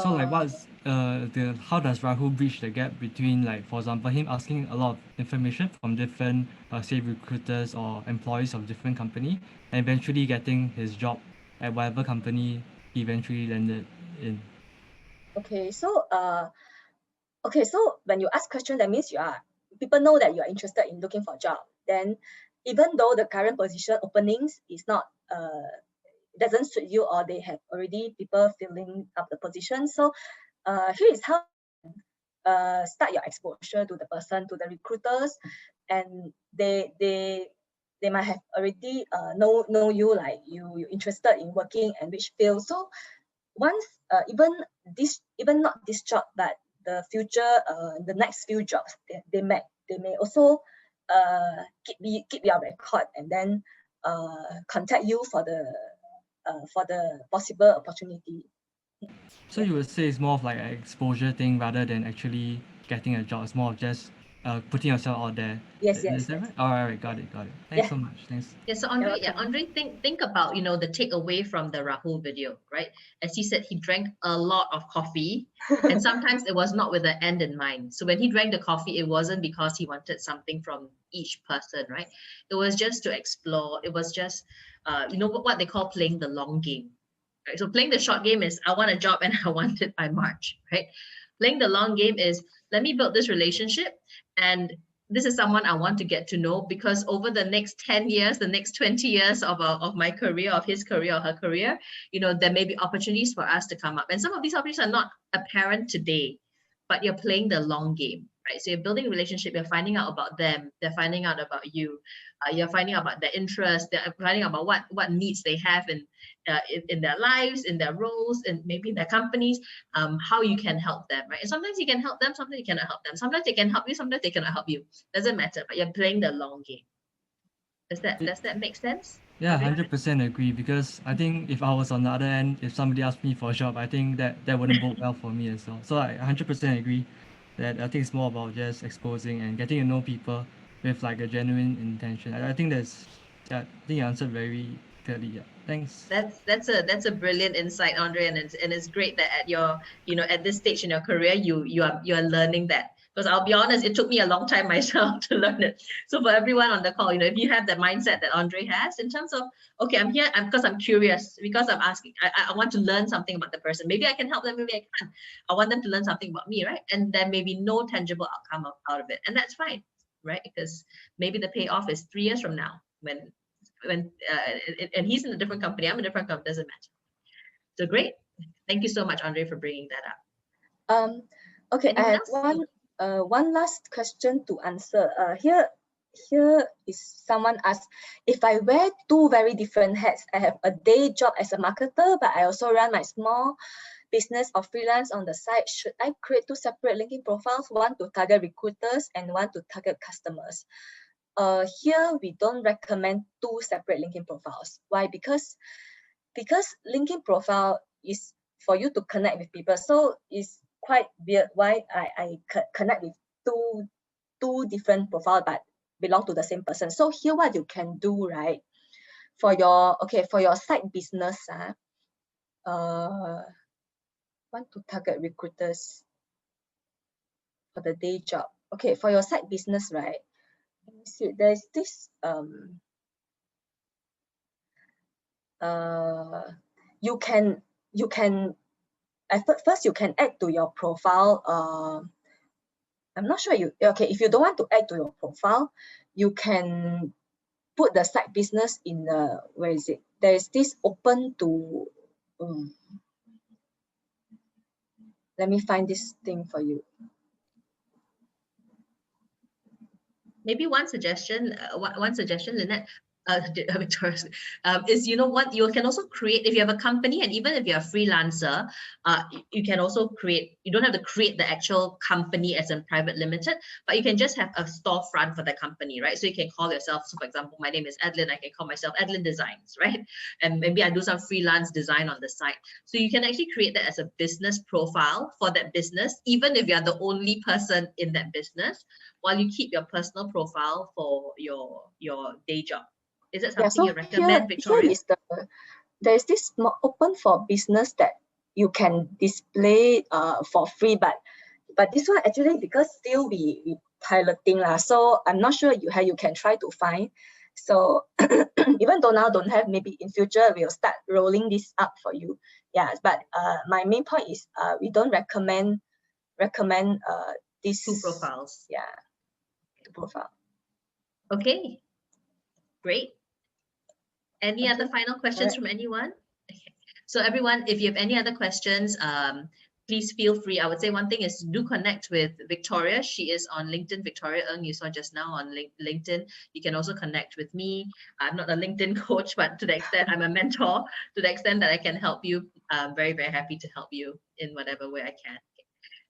So like what's how does Rahul bridge the gap between, like, for example, him asking a lot of information from different say recruiters or employees of different company and eventually getting his job at whatever company he eventually landed in? Okay, so when you ask question, that means people know that you are interested in looking for a job. Then even though the current position openings is not doesn't suit you, or they have already people filling up the position, so here is how start your exposure to the person, to the recruiters, and they might have already know you, like you're interested in working and which field. So once even not this job, but the future the next few jobs, they may also keep your record and then contact you for the possible opportunity. So you would say it's more of like an exposure thing rather than actually getting a job. It's more of just putting yourself out there. Yes. Is that right? All right, got it. Thanks so much. Thanks. Yeah, so Andre, think about the takeaway from the Rahul video, right? As he said, he drank a lot of coffee, and sometimes it was not with an end in mind. So when he drank the coffee, it wasn't because he wanted something from each person, right? It was just to explore. It was just what they call playing the long game. Right? So playing the short game is, I want a job and I want it by March, right? Playing the long game is, let me build this relationship, and this is someone I want to get to know, because over the next 10 years, the next 20 years of my career, of his career or her career, there may be opportunities for us to come up. And some of these opportunities are not apparent today, but you're playing the long game, right? So you're building a relationship, you're finding out about them, they're finding out about you, you're finding out about their interests, they're finding out about what needs they have in their lives, in their roles, and maybe in their companies, how you can help them, right? And sometimes you can help them, sometimes you cannot help them. Sometimes they can help you, sometimes they cannot help you. Doesn't matter, but you're playing the long game. Does that make sense? Yeah, 100% agree, because I think if I was on the other end, if somebody asked me for a job, I think that wouldn't bode well for me as well. So I 100% agree that I think it's more about just exposing and getting to know people with like a genuine intention. I think I think you answered very clearly. Yeah, thanks. That's a brilliant insight, Andre, and it's great that at your at this stage in your career you are learning that Because I'll be honest, it took me a long time myself to learn it. So for everyone on the call, if you have the mindset that Andre has in terms of, okay, I'm here because I'm curious, because I'm asking, I want to learn something about the person. Maybe I can help them, maybe I can't. I want them to learn something about me, right? And there may be no tangible outcome out of it. And that's fine, right? Because maybe the payoff is 3 years from now when and he's in a different company, I'm in a different company, doesn't matter. So great. Thank you so much, Andre, for bringing that up. Okay, Anyone I have else? one last question to answer. Here is someone asked, if I wear two very different hats, I have a day job as a marketer, but I also run my small business or freelance on the side. Should I create two separate LinkedIn profiles, one to target recruiters and one to target customers? Here we don't recommend two separate LinkedIn profiles. Why? Because LinkedIn profile is for you to connect with people. So it's quite weird why I connect with two different profiles but belong to the same person. So here what you can do, right? For your side business, want to target recruiters for the day job. Okay, for your side business, right? Let me see. There's this you can first you can add to your profile. I'm not sure if you don't want to add to your profile, you can put the side business in the, where is it? There is this open to, let me find this thing for you. Maybe one suggestion, Lynette, Victoria, is, what you can also create, if you have a company and even if you're a freelancer, you can also create, you don't have to create the actual company as in private limited, but you can just have a storefront for the company, right? So you can call yourself, so for example, my name is Edlyn, I can call myself Edlyn Designs, right? And maybe I do some freelance design on the side. So you can actually create that as a business profile for that business, even if you're the only person in that business, while you keep your personal profile for your day job. Is that something you recommend, Victoria? There is this open for business that you can display for free, but this one actually, because still we piloting so I'm not sure how you can try to find. So even though now don't have, maybe in future we'll start rolling this up for you. Yeah, but my main point is we don't recommend these two profiles. Yeah, two profile. Okay, great. Any other final questions from anyone? Okay. So everyone, if you have any other questions, please feel free. I would say one thing is do connect with Victoria. She is on LinkedIn, Victoria Ng, you saw just now on LinkedIn. You can also connect with me. I'm not a LinkedIn coach, but to the extent I'm a mentor, to the extent that I can help you, I'm very, very happy to help you in whatever way I can.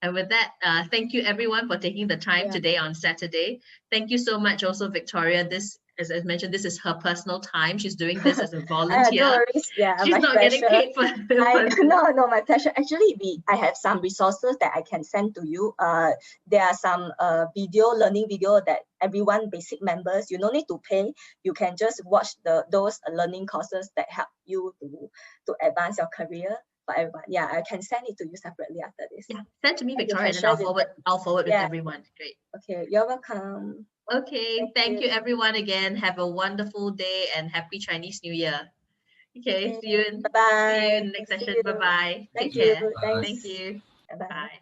And with that, thank you everyone for taking the time today on Saturday. Thank you so much also, Victoria. This, as I mentioned, this is her personal time. She's doing this as a volunteer. No worries. Yeah, she's not getting paid for No, my pleasure. Actually, I have some resources that I can send to you. There are some learning video that everyone basic members, you don't need to pay. You can just watch those learning courses that help you to advance your career. For everyone, yeah, I can send it to you separately after this. Yeah, send to me, Victoria, and I'll forward with everyone. Great. Okay, you're welcome. Okay, thank you everyone again. Have a wonderful day and happy Chinese New Year. Okay, see you in, bye-bye. See you in the next session. Bye-bye. Take care. Thank you. Bye.